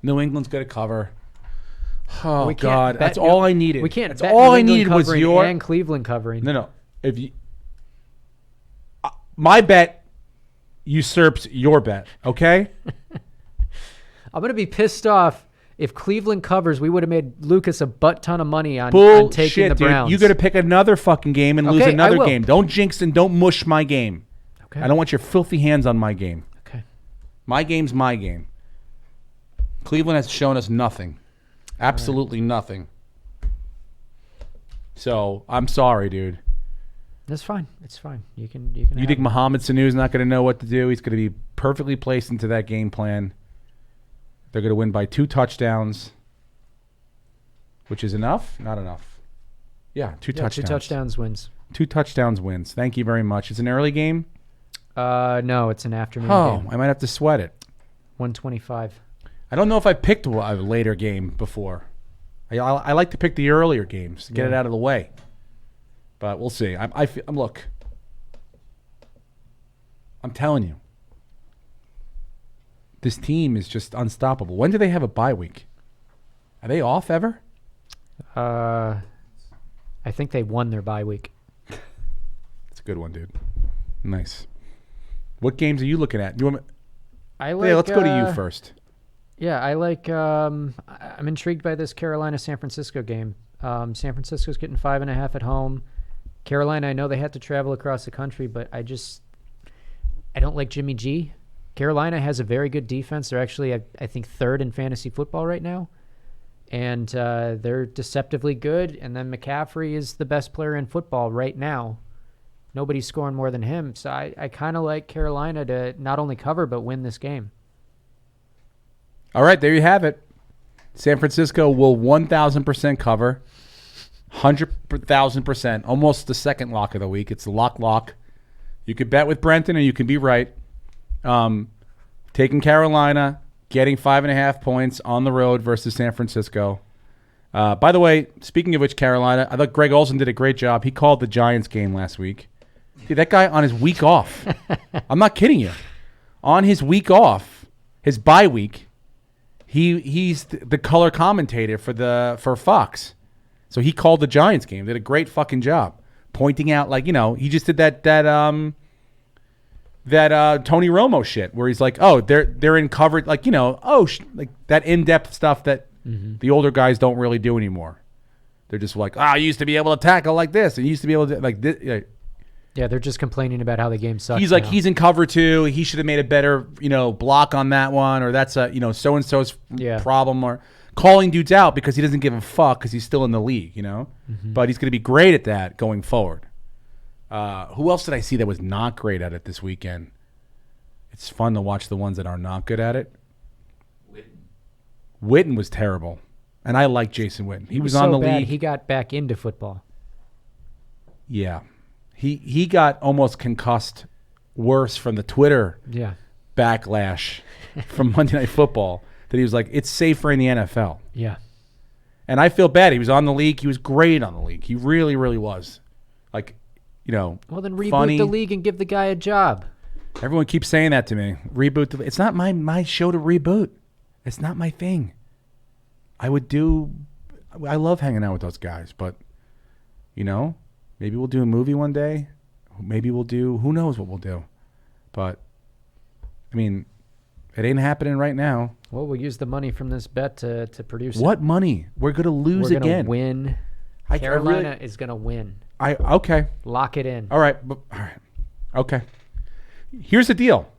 New England's going to cover. Oh, We can't God. bet That's New- all I needed. We can't That's bet all New I England needed was covering your... and Cleveland covering. No. If you, my bet usurps your bet. Okay. I'm going to be pissed off if Cleveland covers. We would have made Lucas a butt ton of money on taking Bullshit, the dude. Browns. You got to pick another fucking game and lose Okay, I another will. game. Don't jinx and don't mush my game. Okay. I don't want your filthy hands on my game. Okay. My game's my game. Cleveland has shown us nothing. Absolutely nothing. So I'm sorry, dude. That's fine. It's fine. You can. You have think it. Mohamed Sanu's not going to know what to do? He's going to be perfectly placed into that game plan. They're going to win by 2 touchdowns, which is enough? Not enough. Yeah, 2 touchdowns. 2 touchdowns wins. 2 touchdowns wins. Thank you very much. It's an early game. No, it's an afternoon Oh, game. I might have to sweat it. 125. I don't know if I picked a later game before. I like to pick the earlier games to get it Yeah. out of the way. But we'll see. I'm look. I'm telling you. This team is just unstoppable. When do they have a bye week? Are they off ever? I think they won their bye week. It's a good one, dude. Nice. What games are you looking at? You want me, I like. yeah, let's go to you first. Yeah, I like. I'm intrigued by this Carolina-San Francisco game. San Francisco's getting 5.5 at home. Carolina, I know they had to travel across the country, but I don't like Jimmy G. Carolina has a very good defense. They're actually, I think, 3rd in fantasy football right now. And they're deceptively good. And then McCaffrey is the best player in football right now. Nobody's scoring more than him. So I kind of like Carolina to not only cover, but win this game. All right, there you have it. San Francisco will 1,000% cover. 100,000%. Almost the second lock of the week. It's the lock. You could bet with Brenton, and you can be right. Taking Carolina, getting 5.5 points on the road versus San Francisco. By the way, speaking of which, Carolina, I thought Greg Olson did a great job. He called the Giants game last week. Dude, that guy on his week off. I'm not kidding you. On his week off, his bye week, he's the color commentator for Fox. So he called the Giants game. Did a great fucking job pointing out, like, he just did that Tony Romo shit where he's like, oh, they're in coverage, like, like that in-depth stuff that the older guys don't really do anymore. They're just like, I used to be able to tackle like this, and used to be able to like this. Yeah, they're just complaining about how the game sucks. He's like, now. he's in cover 2. He should have made a better, block on that one, or that's a, so-and-so's problem, or calling dudes out because he doesn't give a fuck because he's still in the league, But he's going to be great at that going forward. Who else did I see that was not great at it this weekend? It's fun to watch the ones that are not good at it. Witten was terrible, and I like Jason Witten. He was on the league. He got back into football. Yeah. He got almost concussed worse from the Twitter backlash from Monday Night Football that he was like, it's safer in the NFL. Yeah. And I feel bad. He was on the league. He was great on the league. He really, really was. Like, Well, then reboot funny. the league and give the guy a job. Everyone keeps saying that to me. Reboot the. It's not my show to reboot. It's not my thing. I love hanging out with those guys, but, maybe we'll do a movie one day. Maybe we'll do, who knows what we'll do. But, I mean, it ain't happening right now. Well, we'll use the money from this bet to produce What money? We're going to lose We're again. We're going to win. Carolina is going to win. Okay. Lock it in. All right. Okay. Here's the deal.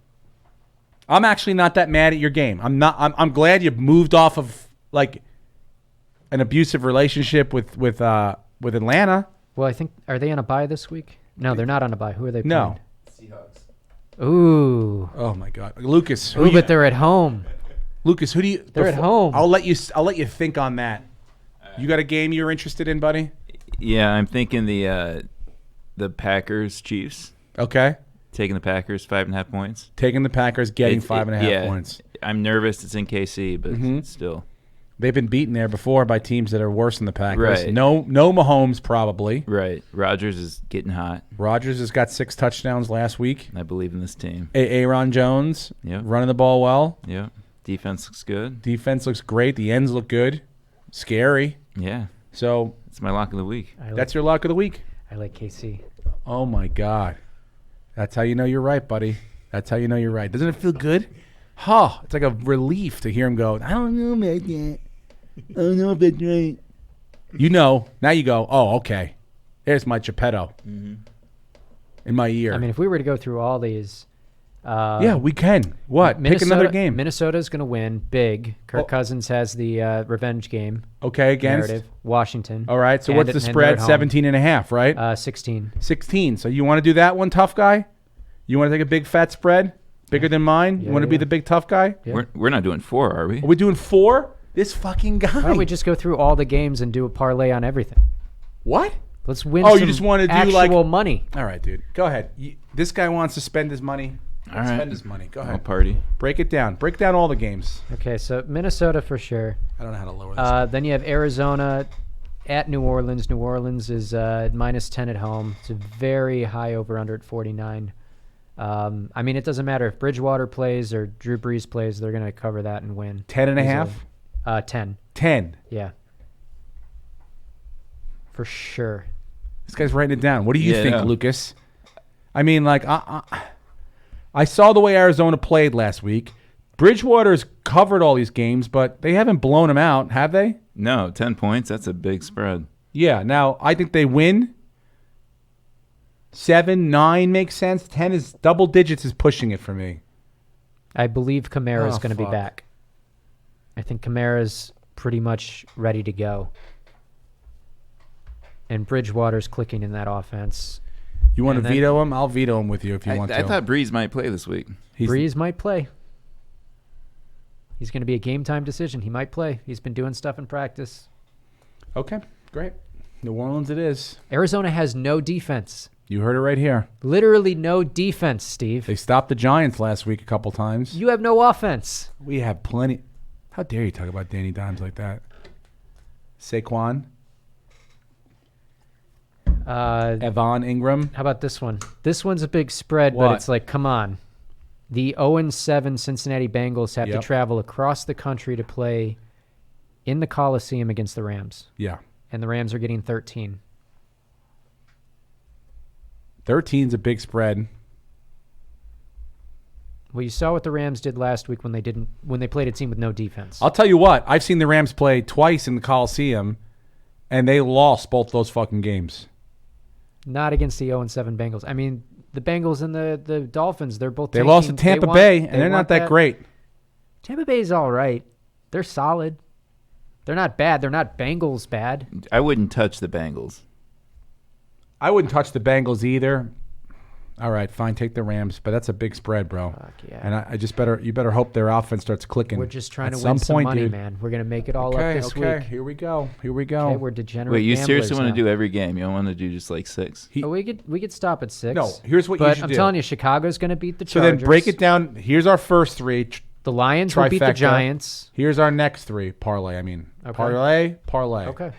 I'm actually not that mad at your game. I'm glad you moved off of like an abusive relationship with Atlanta. Well, I think, are they on a bye this week? No, they're not on a bye. Who are they playing? No. Seahawks. Ooh. Oh my God, Lucas. Ooh, but they're at home. Lucas, who do you? They're at home. I'll let you think on that. You got a game you're interested in, buddy? Yeah, I'm thinking the Packers Chiefs. Okay. Taking the Packers 5.5 points. Taking the Packers, getting 5.5 points. I'm nervous. It's in KC, but still. They've been beaten there before by teams that are worse than the Packers. Right. No Mahomes probably. Right. Rodgers is getting hot. Rodgers has got 6 touchdowns last week. I believe in this team. Aaron Jones running the ball well. Yeah. Defense looks good. Defense looks great. The ends look good. Scary. Yeah. So it's my lock of the week. That's your lock of the week. I like KC. Oh my God. That's how you know you're right, buddy. That's how you know you're right. Doesn't it feel good? Huh. It's like a relief to hear him go, I don't know, man. I don't know if that's right. Now you go, oh, okay. There's my Geppetto in my ear. I mean, if we were to go through all these. Yeah, we can. What? Pick another game. Minnesota's going to win big. Kirk Cousins has the revenge game. Okay, against? Narrative. Washington. All right, so what's the spread? 17.5, right? 16. 16. So you want to do that one, tough guy? You want to take a big fat spread? Bigger than mine? You want to be the big tough guy? Yeah. We're not doing 4, are we? Are we doing 4? This fucking guy. Why don't we just go through all the games and do a parlay on everything? What? Let's win you some just want to do actual money. All right, dude. Go ahead. This guy wants to spend his money. All right. Spend his money. Go ahead. I'll party. Break it down. Break down all the games. Okay, so Minnesota for sure. I don't know how to lower this. Then you have Arizona at New Orleans. New Orleans is -10 at home. It's a very high over-under at 49. I mean, it doesn't matter if Bridgewater plays or Drew Brees plays. They're going to cover that and win. 10.5? 10. 10. Yeah. For sure. This guy's writing it down. What do you think, Yeah. Lucas? I mean, like, I saw the way Arizona played last week. Bridgewater's covered all these games, but they haven't blown them out, have they? No, 10 points. That's a big spread. Yeah. Now, I think they win. 7, 9 makes sense. 10 is double digits is pushing it for me. I believe Kamara's Oh, going to be fuck. back. I think Kamara's pretty much ready to go. And Bridgewater's clicking in that offense. You want And to then- veto him? I'll veto him with you if you want I to. thought Breeze might play this week. He's- Breeze might play. He's going to be a game time decision. He might play. He's been doing stuff in practice. Okay, great. New Orleans it is. Arizona has no defense. You heard it right here. Literally no defense, Steve. They stopped the Giants last week a couple times. You have no offense. We have plenty. How dare you talk about Danny Dimes like that? Saquon. Evan Ingram. How about this one? This one's a big spread, What? but it's like, come on. The 0-7 Cincinnati Bengals have to Yep. travel across the country to play in the Coliseum against the Rams. Yeah. And the Rams are getting 13. 13's a big spread. Well, you saw what the Rams did last week when they played a team with no defense. I'll tell you what. I've seen the Rams play twice in the Coliseum, and they lost both those fucking games. Not against the 0-7 Bengals. I mean, the Bengals and the Dolphins, they're both They tanking. lost to Tampa want- Bay, and they they're not want that great. Tampa Bay's all right. They're solid. They're not bad. They're not Bengals bad. I wouldn't touch the Bengals. I wouldn't touch the Bengals either. All right, fine, take the Rams, but that's a big spread, bro. Fuck yeah. And I just you better hope their offense starts clicking. We're just trying at to win some money, dude. man. We're going to make it all up Okay, this okay, week. here we go. Here we go. Okay, we're degenerate Wait, you seriously gamblers want to now. do every game? You don't want to do just like 6? Oh, we could stop at 6. No, here's what you but should I'm do. telling you, Chicago's going to beat the So Chargers. then break it down. Here's our first three. The Lions will beat the Trifecta. Giants. Here's our next three. Parlay, I mean. Okay. Parlay. Okay.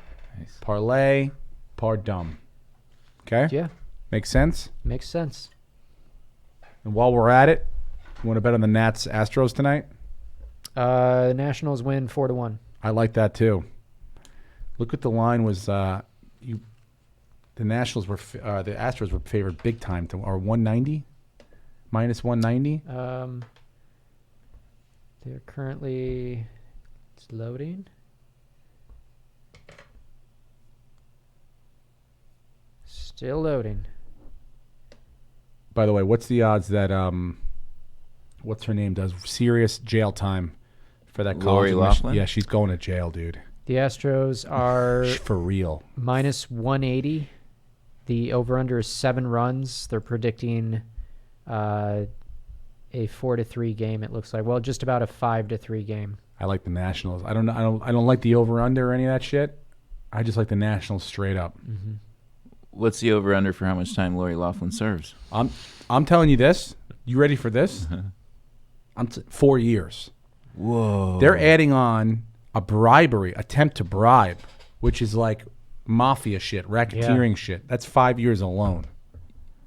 Parlay, pardum. Okay? Yeah, Makes sense? makes sense. And while we're at it, you want to bet on the Nats Astros tonight? The Nationals win 4-1. I like that too. Look what the line was. The Nationals were the Astros were favored big time to or 190, minus 190. They're currently it's loading. Still loading. By the way, what's the odds that what's her name does serious jail time for that Lori college Loughlin? Yeah, she's going to jail, dude. The Astros are For real. minus 180. The over/under is 7 runs. They're predicting a 4-3 game. It looks like just about a 5-3 game. I like the Nationals. I don't know. I don't like the over under or any of that shit. I just like the Nationals straight up. Mm-hmm. What's the over-under for how much time Lori Loughlin serves? I'm telling you this. You ready for this? 4 years. Whoa. They're adding on a bribery, attempt to bribe, which is like mafia shit, racketeering shit. That's 5 years alone.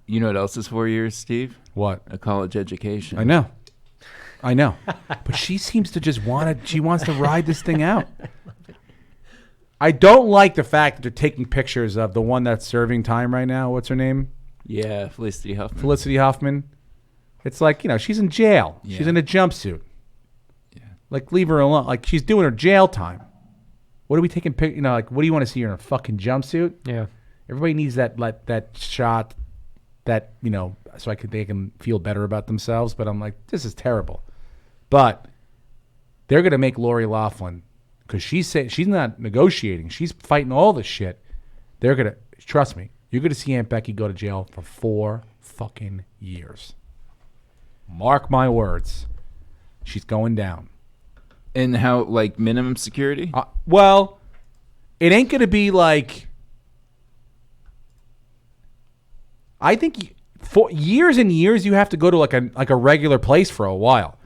You know what else is 4 years, Steve? What? A college education. I know. But she seems to just she wants to ride this thing out. I don't like the fact that they're taking pictures of the one that's serving time right now. What's her name? Yeah, Felicity Huffman. Felicity Huffman. It's like, she's in jail. Yeah. She's in a jumpsuit. Yeah. Like, leave her alone. Like, she's doing her jail time. What are we taking pictures? Like, what do you want to see her in a fucking jumpsuit? Yeah. Everybody needs that shot that, so they can feel better about themselves. But I'm like, this is terrible. But they're going to make Lori Loughlin, because she's not negotiating. She's fighting all this shit. They're going to, trust me, you're going to see Aunt Becky go to jail for 4 fucking years. Mark my words. She's going down. And how, like, minimum security? Well, it ain't going to be like, I think for years and years you have to go to like a regular place for a while.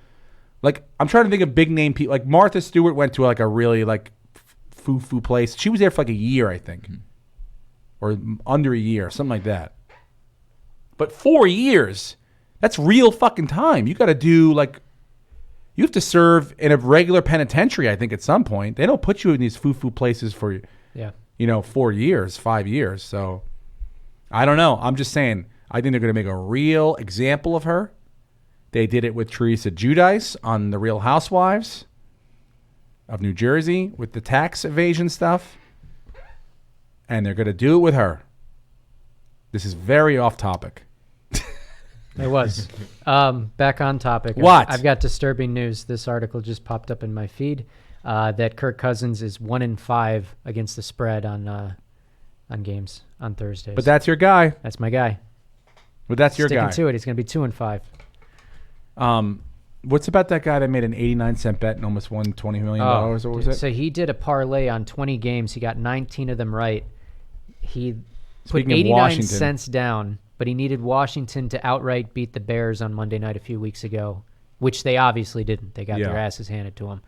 Like, I'm trying to think of big name people. Like Martha Stewart went to like a really like foo place. She was there for like a year, I think, or under a year, something like that. But 4 years, that's real fucking time. You got to do like, you have to serve in a regular penitentiary, I think, at some point. They don't put you in these foo places for, 4 years, 5 years. So I don't know. I'm just saying, I think they're going to make a real example of her. They did it with Teresa Giudice on The Real Housewives of New Jersey with the tax evasion stuff. And they're going to do it with her. This is very off topic. It was. Back on topic. What? I've got disturbing news. This article just popped up in my feed that Kirk Cousins is 1-5 against the spread on games on Thursdays. But that's your guy. That's my guy. But that's your Sticking guy. to it. He's going to be 2-5. What's about that guy that made an 89-cent bet and almost won $20 million? Or what was it? So he did a parlay on 20 games. He got 19 of them right. He put Speaking of 89 Washington. cents down, but he needed Washington to outright beat the Bears on Monday night a few weeks ago, which they obviously didn't. They got their asses handed to them.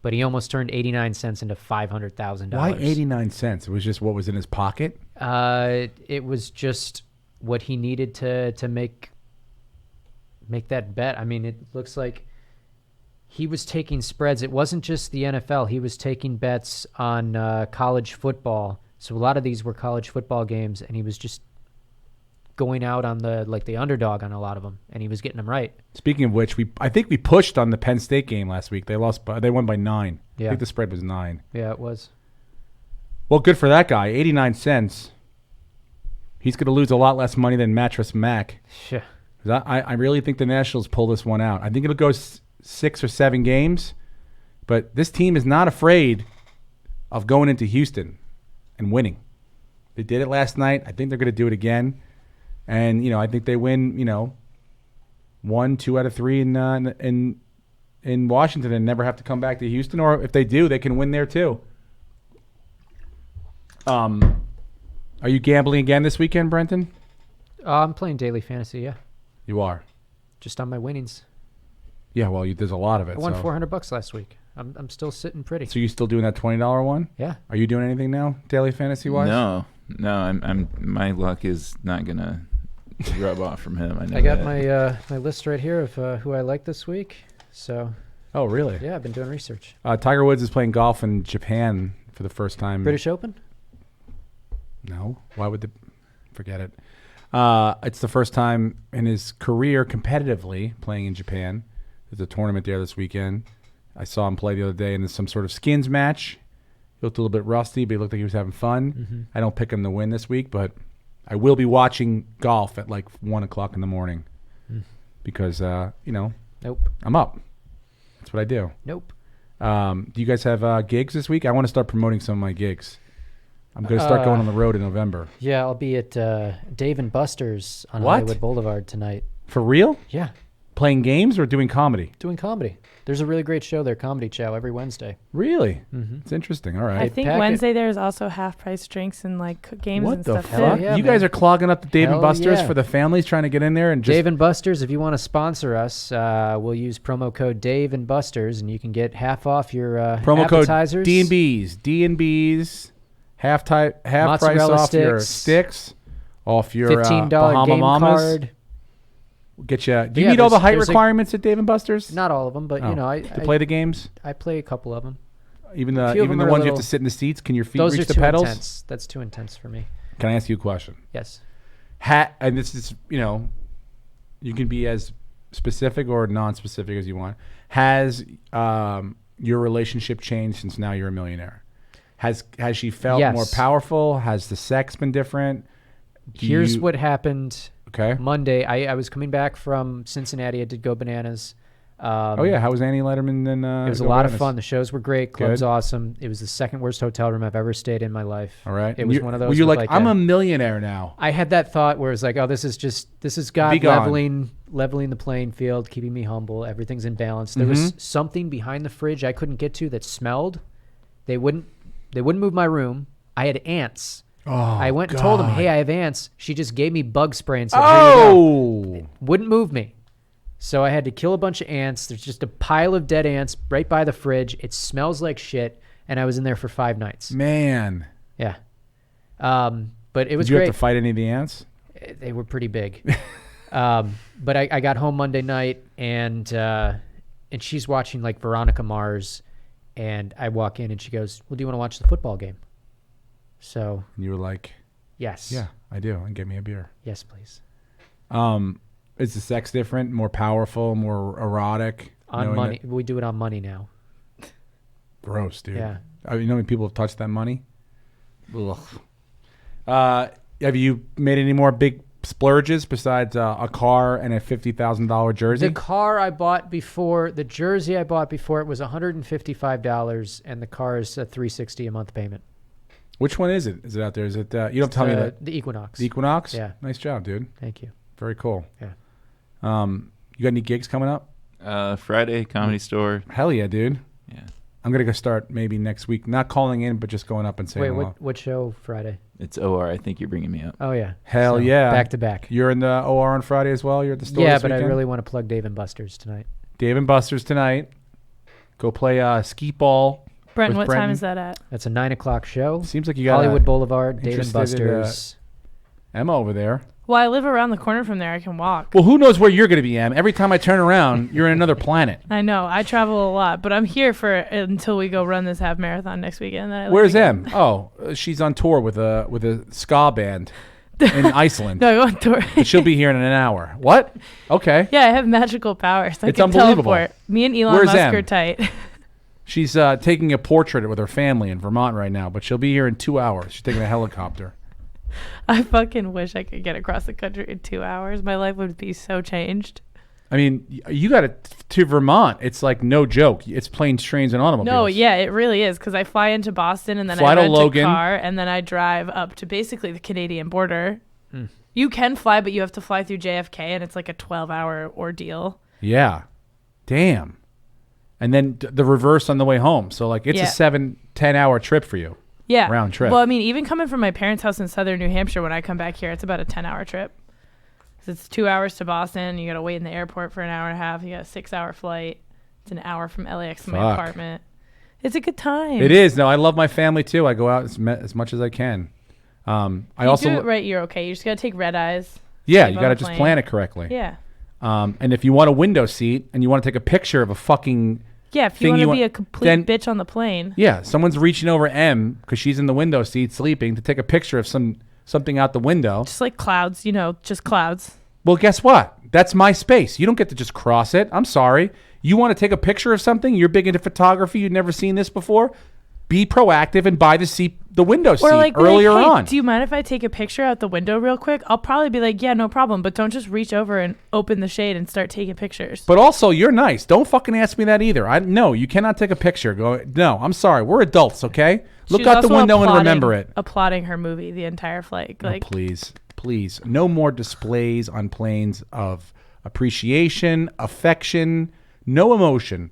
But he almost turned 89 cents into $500,000. Why 89 cents? It was just what was in his pocket? It was just what he needed to make that bet. I mean, it looks like he was taking spreads. It wasn't just the NFL. He was taking bets on college football. So a lot of these were college football games, and he was just going out on the underdog on a lot of them, and he was getting them right. Speaking of which, I think we pushed on the Penn State game last week. They won by 9. Yeah. I think the spread was 9. Yeah, it was. Well, good for that guy. 89 cents. He's going to lose a lot less money than Mattress Mac. Yeah. I really think the Nationals pull this one out. I think it'll go 6 or 7 games, but this team is not afraid of going into Houston and winning. They did it last night. I think they're going to do it again. And, I think they win, 1, 2 out of 3 in Washington and never have to come back to Houston. Or if they do, they can win there too. Are you gambling again this weekend, Brenton? I'm playing daily fantasy, yeah. You are. Just on my winnings. Yeah, well, there's a lot of it. I won so. $400 last week. I'm still sitting pretty. So you still doing that $20 one? Yeah. Are you doing anything now, daily fantasy wise? No. I'm. My luck is not gonna rub off from him. I got my list right here of who I like this week. So. Oh, really? Yeah, I've been doing research. Tiger Woods is playing golf in Japan for the first time. British Open? No. Why would forget it? It's the first time in his career competitively playing in Japan. There's a tournament there this weekend. I saw him play the other day in some sort of skins match. He looked a little bit rusty, but he looked like he was having fun. Mm-hmm. I don't pick him to win this week, but I will be watching golf at like 1 o'clock in the morning because, Nope. I'm up. That's what I do. Nope. Do you guys have gigs this week? I want to start promoting some of my gigs. I'm going to start going on the road in November. Yeah, I'll be at Dave & Buster's on What? Hollywood Boulevard tonight. For real? Yeah, Playing games or doing comedy? doing comedy. There's a really great show there, Comedy Chow, every Wednesday. Really? Mm-hmm. It's interesting. All I right. think pack it. Wednesday there's also half price drinks and games What and the stuff. fuck? too. Yeah, you guys man. are clogging up the Dave Hell & Buster's yeah. for the families trying to get in there and just... Dave & Buster's, if you want to sponsor us, we'll use promo code Dave & Buster's, and you can get half off your promo code appetizers. D&B's. D&B's. Half price Mozzarella off your sticks. sticks. Off your $15 Bahama game Mamas. card. Get you. Do you Yeah, meet all the there's- height there's a- requirements at Dave & Buster's? Not all of them, but, Oh. I To play the games? I play a couple of them. Even few of the them are a ones you have little- to sit in the seats? Can your feet Those reach are the too pedals? intense. That's too intense for me. Can I ask you a question? Yes. And this is, you can be as specific or non-specific as you want. Has your relationship changed since now you're a millionaire? Has she felt Yes. more powerful? Has the sex been different? Here's what happened Okay. Monday. I was coming back from Cincinnati. I did Go Bananas. Oh yeah, how was Annie Letterman? And It was a Go lot of Bananas? fun. The shows were great. Club's Good. awesome. It was the second worst hotel room I've ever stayed in my life. All right. It And was you- one of those. Were you with like, I'm a millionaire now? I had that thought where it's like, oh, this is God Be gone. leveling the playing field, keeping me humble. Everything's in balance. There was something behind the fridge I couldn't get to that smelled. They wouldn't move my room. I had ants. Oh, I went and told them, hey, I have ants. She just gave me bug spray and said, Oh. here you go. Wouldn't move me. So I had to kill a bunch of ants. There's just a pile of dead ants right by the fridge. It smells like shit. And I was in there for 5 nights. Man. Yeah. But it was Did you great. have to fight any of the ants? They were pretty big. But I got home Monday night and she's watching like Veronica Mars. And I walk in and she goes, well, do you want to watch the football game? So, And you were like, yes. yeah, I do. And get me a beer. Yes, please. Is the sex different, more powerful, more erotic? On knowing money. that- We do it on money now. Gross, dude. Yeah. You know how many people have touched that money? Ugh. Have you made any more big splurges besides a car and a $50,000 jersey? The car I bought before, the jersey I bought before, it was $155, and the car is a $360 a month payment. Which one is it? Is it out there? Is it? You don't tell me that. The Equinox. The Equinox? Yeah. Nice job, dude. Thank you. Very cool. Yeah. You got any gigs coming up? Friday, Comedy Store. Hell yeah, dude. Yeah. I'm going to go start maybe next week. Not calling in, but just going up and saying Wait, hello. what show Friday? It's OR. I think you're bringing me up. Oh, yeah. Hell So, yeah. Back to back. You're in the OR on Friday as well? You're at the store Yeah, this but weekend? I really want to plug Dave and Buster's tonight. Dave and Buster's tonight. Go play skeet ball. Brent, with what Brenton. time is that at? That's a 9 o'clock show. Seems like you got Hollywood Boulevard, Dave and interested in, Buster's. Emma over there. Well, I live around the corner from there. I can walk. Well, who knows where you're going to be, Em? Every time I turn around, you're in another planet. I know. I travel a lot, but I'm here for until we go run this half marathon next weekend. Then I leave Where's again. Em? Oh, she's on tour with a ska band in Iceland. No, I go on tour. But she'll be here in an hour. What? Okay. Yeah, I have magical powers. I It's can unbelievable. teleport. Me and Elon Where's Musk Em? are tight. She's taking a portrait with her family in Vermont right now, but she'll be here in 2 hours. She's taking a helicopter. I fucking wish I could get across the country in 2 hours. My life would be so changed. I mean, you got to Vermont. It's like no joke. It's planes, trains, and automobiles. No, yeah, it really is because I fly into Boston and then Fly I to rent Logan. a car and then I drive up to basically the Canadian border. You can fly, but you have to fly through JFK and it's like a 12-hour ordeal. Yeah. Damn. And then the reverse on the way home. So, like, it's Yeah. a 7-10 hour trip for you. Yeah. Round trip. Well, I mean, even coming from my parents' house in southern New Hampshire, when I come back here, it's about a 10-hour trip. 'Cause it's 2 hours to Boston. You got to wait in the airport for an hour and a half. You got a 6-hour flight. It's an hour from LAX to my Fuck. apartment. It's a good time. It is. No, I love my family, too. I go out as much as I can. I You also... do it right, you're okay. You just got to take red eyes. Yeah, sleep you on got to the just plane. plan it correctly. Yeah. And if you want a window seat and you want to take a picture of a fucking... Yeah, if you thing want you to be want- a complete then- bitch on the plane. Yeah, someone's reaching over M because she's in the window seat sleeping to take a picture of something out the window. Just like clouds, just clouds. Well, guess what? That's my space. You don't get to just cross it. I'm sorry. You want to take a picture of something? You're big into photography. You've never seen this before? Be proactive and buy the window seat Or like, be earlier like, hey, on. do you mind if I take a picture out the window real quick? I'll probably be like, yeah, no problem. But don't just reach over and open the shade and start taking pictures. But also, you're nice. Don't fucking ask me that either. No, you cannot take a picture. No, I'm sorry. We're adults, okay? Look She was out the also window and remember it. Applauding her movie the entire flight. Oh, Like, please. No more displays on planes of appreciation, affection, no emotion.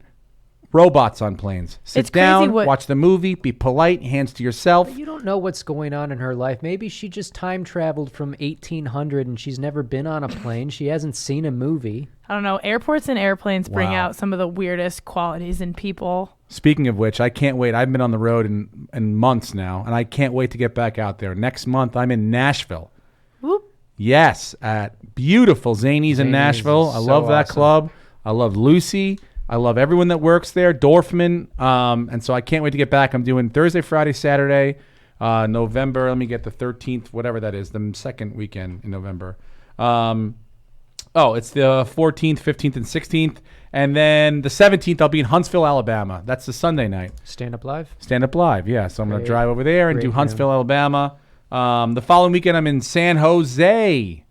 Robots on planes. Sit It's crazy down, what- watch the movie, be polite, hands to yourself. You don't know what's going on in her life. Maybe she just time traveled from 1800 and she's never been on a plane. She hasn't seen a movie. I don't know. Airports and airplanes bring Wow. out some of the weirdest qualities in people. Speaking of which, I can't wait. I've been on the road in months now, and I can't wait to get back out there. Next month, I'm in Nashville. Whoop. Yes, at beautiful Zanies in Zanies Nashville. is I so love that awesome. club. I love Lucy. I love everyone that works there. Dorfman. And so I can't wait to get back. I'm doing Thursday, Friday, Saturday, November. Let me get the 13th, whatever that is, the second weekend in November. It's the 14th, 15th, and 16th. And then the 17th, I'll be in Huntsville, Alabama. That's the Sunday night. Stand Up Live? Stand Up Live, yeah. So I'm going to Great. drive over there and do Great Huntsville, room. Alabama. The following weekend, I'm in San Jose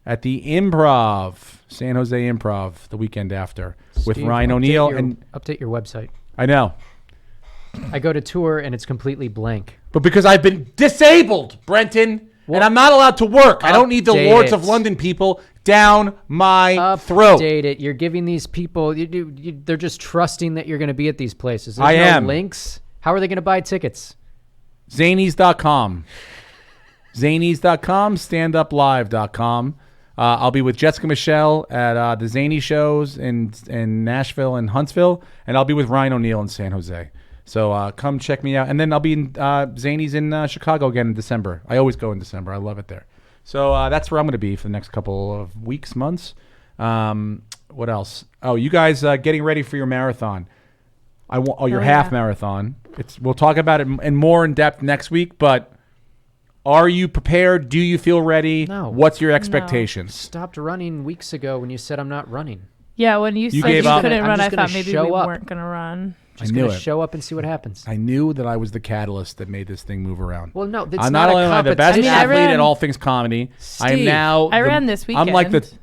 at the Improv, San Jose Improv, the weekend after with Steve, Ryan update O'Neill. your- And update your website. I know, I go to tour and it's completely blank. but because I've been disabled, Brenton, and I'm not allowed to work. I don't need the Update Lords it. of London people down my throat. Update it. You're giving these people, they're just trusting that you're going to be at these places. There's I no am. links. How are they going to buy tickets? Zanies.com. Zanies.com, standuplive.com. I'll be with Jessica Michelle at the Zany shows in Nashville and Huntsville, and I'll be with Ryan O'Neill in San Jose. So come check me out. And then I'll be in Zany's in Chicago again in December. I always go in December. I love it there. So that's where I'm going to be for the next couple of weeks, months. What else? Oh, you guys getting ready for your marathon. Your Oh, half yeah. marathon. We'll talk about it in more in depth next week, but are you prepared? Do you feel ready? No. What's your expectations? Stopped running weeks ago when you said I'm not running. Yeah, when you said gave you up? couldn't I'm run, just I gonna thought maybe show we up. weren't going to run. Just knew gonna it. show up and see what happens. I knew that I was the catalyst that made this thing move around. Well, no, it's I'm not not a only am I the best competition. I athlete ran- at all things comedy. I am Steve, now. I ran this I'm like the. weekend.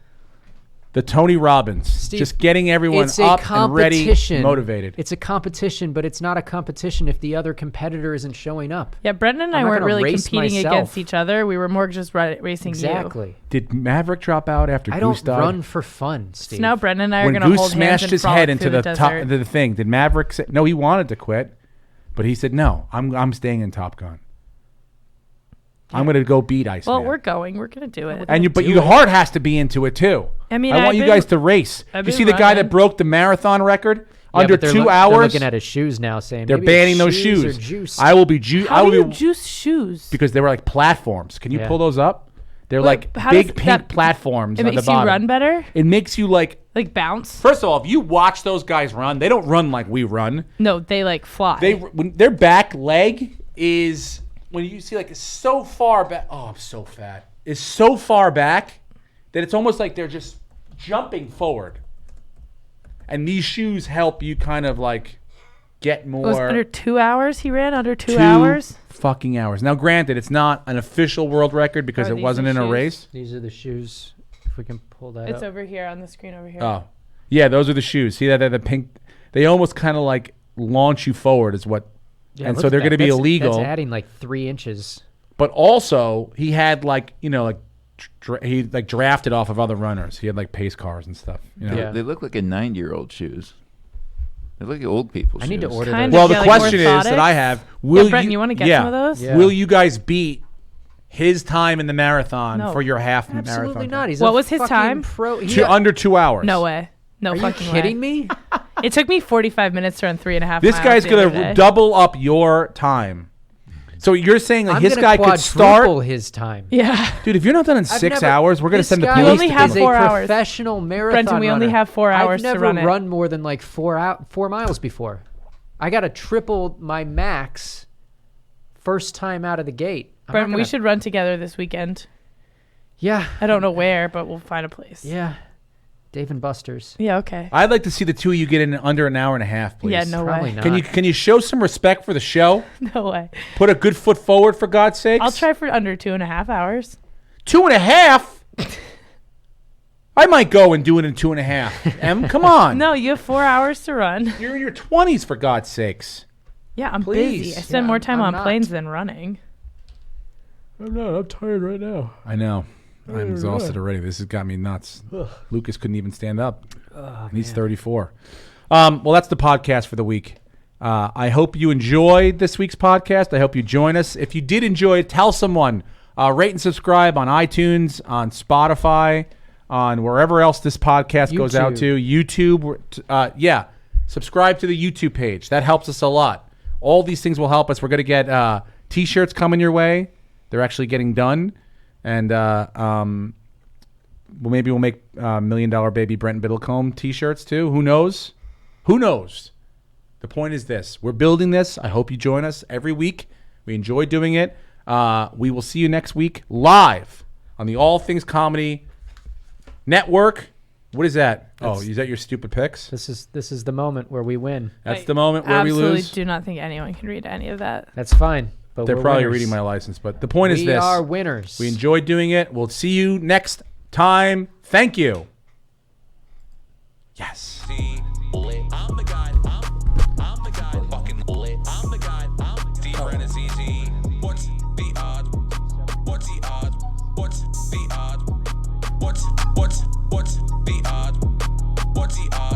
The Tony Robbins. Steve, just getting everyone it's a up and ready, competition. motivated. It's a competition, but it's not a competition if the other competitor isn't showing up. Yeah, Brendan and I I'm not weren't gonna really race competing myself. against each other. We were more just racing Exactly. Did Maverick drop out after I Goose don't died? run for fun, you. Steve. So now Brendan and I are When going to Goose hold hands smashed and his frolic head into through the top desert. into the thing, did Maverick say no? He wanted to quit, but he said no. I'm staying in Top Gun. I'm going to go beat Iceman. Well, we're going. We're going to do it. and you, but do your it. heart has to be into it too. I mean, I want I've you been- guys to race. I've You been see the guy that running. broke the marathon record Yeah, under but they're 2 They're hours. looking at his shoes now, saying They're maybe it's banning those shoes. Or shoes. juice. I will be juice. I How will do you be juice shoes? because they were like platforms. Can you Yeah. pull those up? They're Wait, like how big does pink that- platforms It on the makes you bottom. run better? It makes you like. Like bounce? First of all, if you watch those guys run, they don't run like we run. No, they like fly. When their back leg is when you see like it's so far back. Oh, I'm so fat. It's so far back that it's almost like they're just jumping forward. And these shoes help you kind of like get more. It was under 2 hours he ran? Under 2 2 hours? fucking hours. Now, granted, it's not an official world record because Are it these wasn't the in a shoes? race. These are the shoes. If we can pull that It's up. over here on the screen over here. Oh, yeah, those are the shoes. See that they're the pink. They almost kind of like launch you forward, is what. Yeah, and look so at they're that. going to be That's- illegal. That's adding like 3 inches. But also, he had like he like drafted off of other runners. He had like pace cars and stuff. You know? Yeah. They look like a 90-year-old shoes. They look like old people's I shoes. need to order Kind those. Well, of, the yeah, like question is that I have: Will Brenton, you want to get yeah, some of those? Yeah. Will you guys beat his time in the marathon No. for your half marathon? Absolutely time? not. He's What a was his fucking time? Pro. Under 2 hours. No way. No Are you fucking kidding way. me? It took me 45 minutes to run 3.5 This miles guy's the other gonna day. double up your time. So you're saying like I'm his gonna guy could start, quadruple his time. Yeah. dude? If you're not done in I've 6 never- hours, we're gonna this send the guy police. only to have visit. is 4 a hours. professional marathon Brenton, we only runner. have 4 hours I've to never run it. run more than like 4 miles before. I got to triple my max first time out of the gate. I'm not Brenton, we gonna- should run together this weekend. Yeah. I don't know where, but we'll find a place. Yeah. Dave and Buster's. Yeah, okay. I'd like to see the two of you get in under an hour and a half, please. Yeah, no Probably way. not. Can you show some respect for the show? No way. Put a good foot forward for God's sakes. I'll try for under 2.5 hours. 2.5. I might go and do it in 2.5. Em, come on. No, you have 4 hours to run. You're in your 20s, for God's sakes. Yeah, I'm Please. busy. I spend Yeah, more time I'm on not. planes than running. I'm not. I'm tired right now. I know. I'm exhausted already. This has got me nuts. Lucas couldn't even stand up. And he's 34. Well, that's the podcast for the week. I hope you enjoyed this week's podcast. I hope you join us. If you did enjoy it, tell someone. Rate and subscribe on iTunes, on Spotify, on wherever else this podcast goes out to. YouTube. Yeah. Subscribe to the YouTube page. That helps us a lot. All these things will help us. We're going to get T-shirts coming your way. They're actually getting done. And maybe we'll make $1 Million Baby Brenton Biddlecombe T-shirts too. Who knows? Who knows? The point is this. We're building this. I hope you join us every week. We enjoy doing it. We will see you next week live on the All Things Comedy Network. What is that? Is that your stupid picks? This is the moment where we win. That's I the moment where we absolutely lose. do not think anyone can read any of that. That's fine. But They're we're probably winners. reading my license, but the point is We this. are winners. We enjoyed doing it. We'll see you next time. Thank you. Yes. I'm the guy. I'm the guy. Fucking lit. I'm the guy. I'm Steve Brenton easy. What's the odds? What's the odds? What's the odds? What's the odds? What's the odds?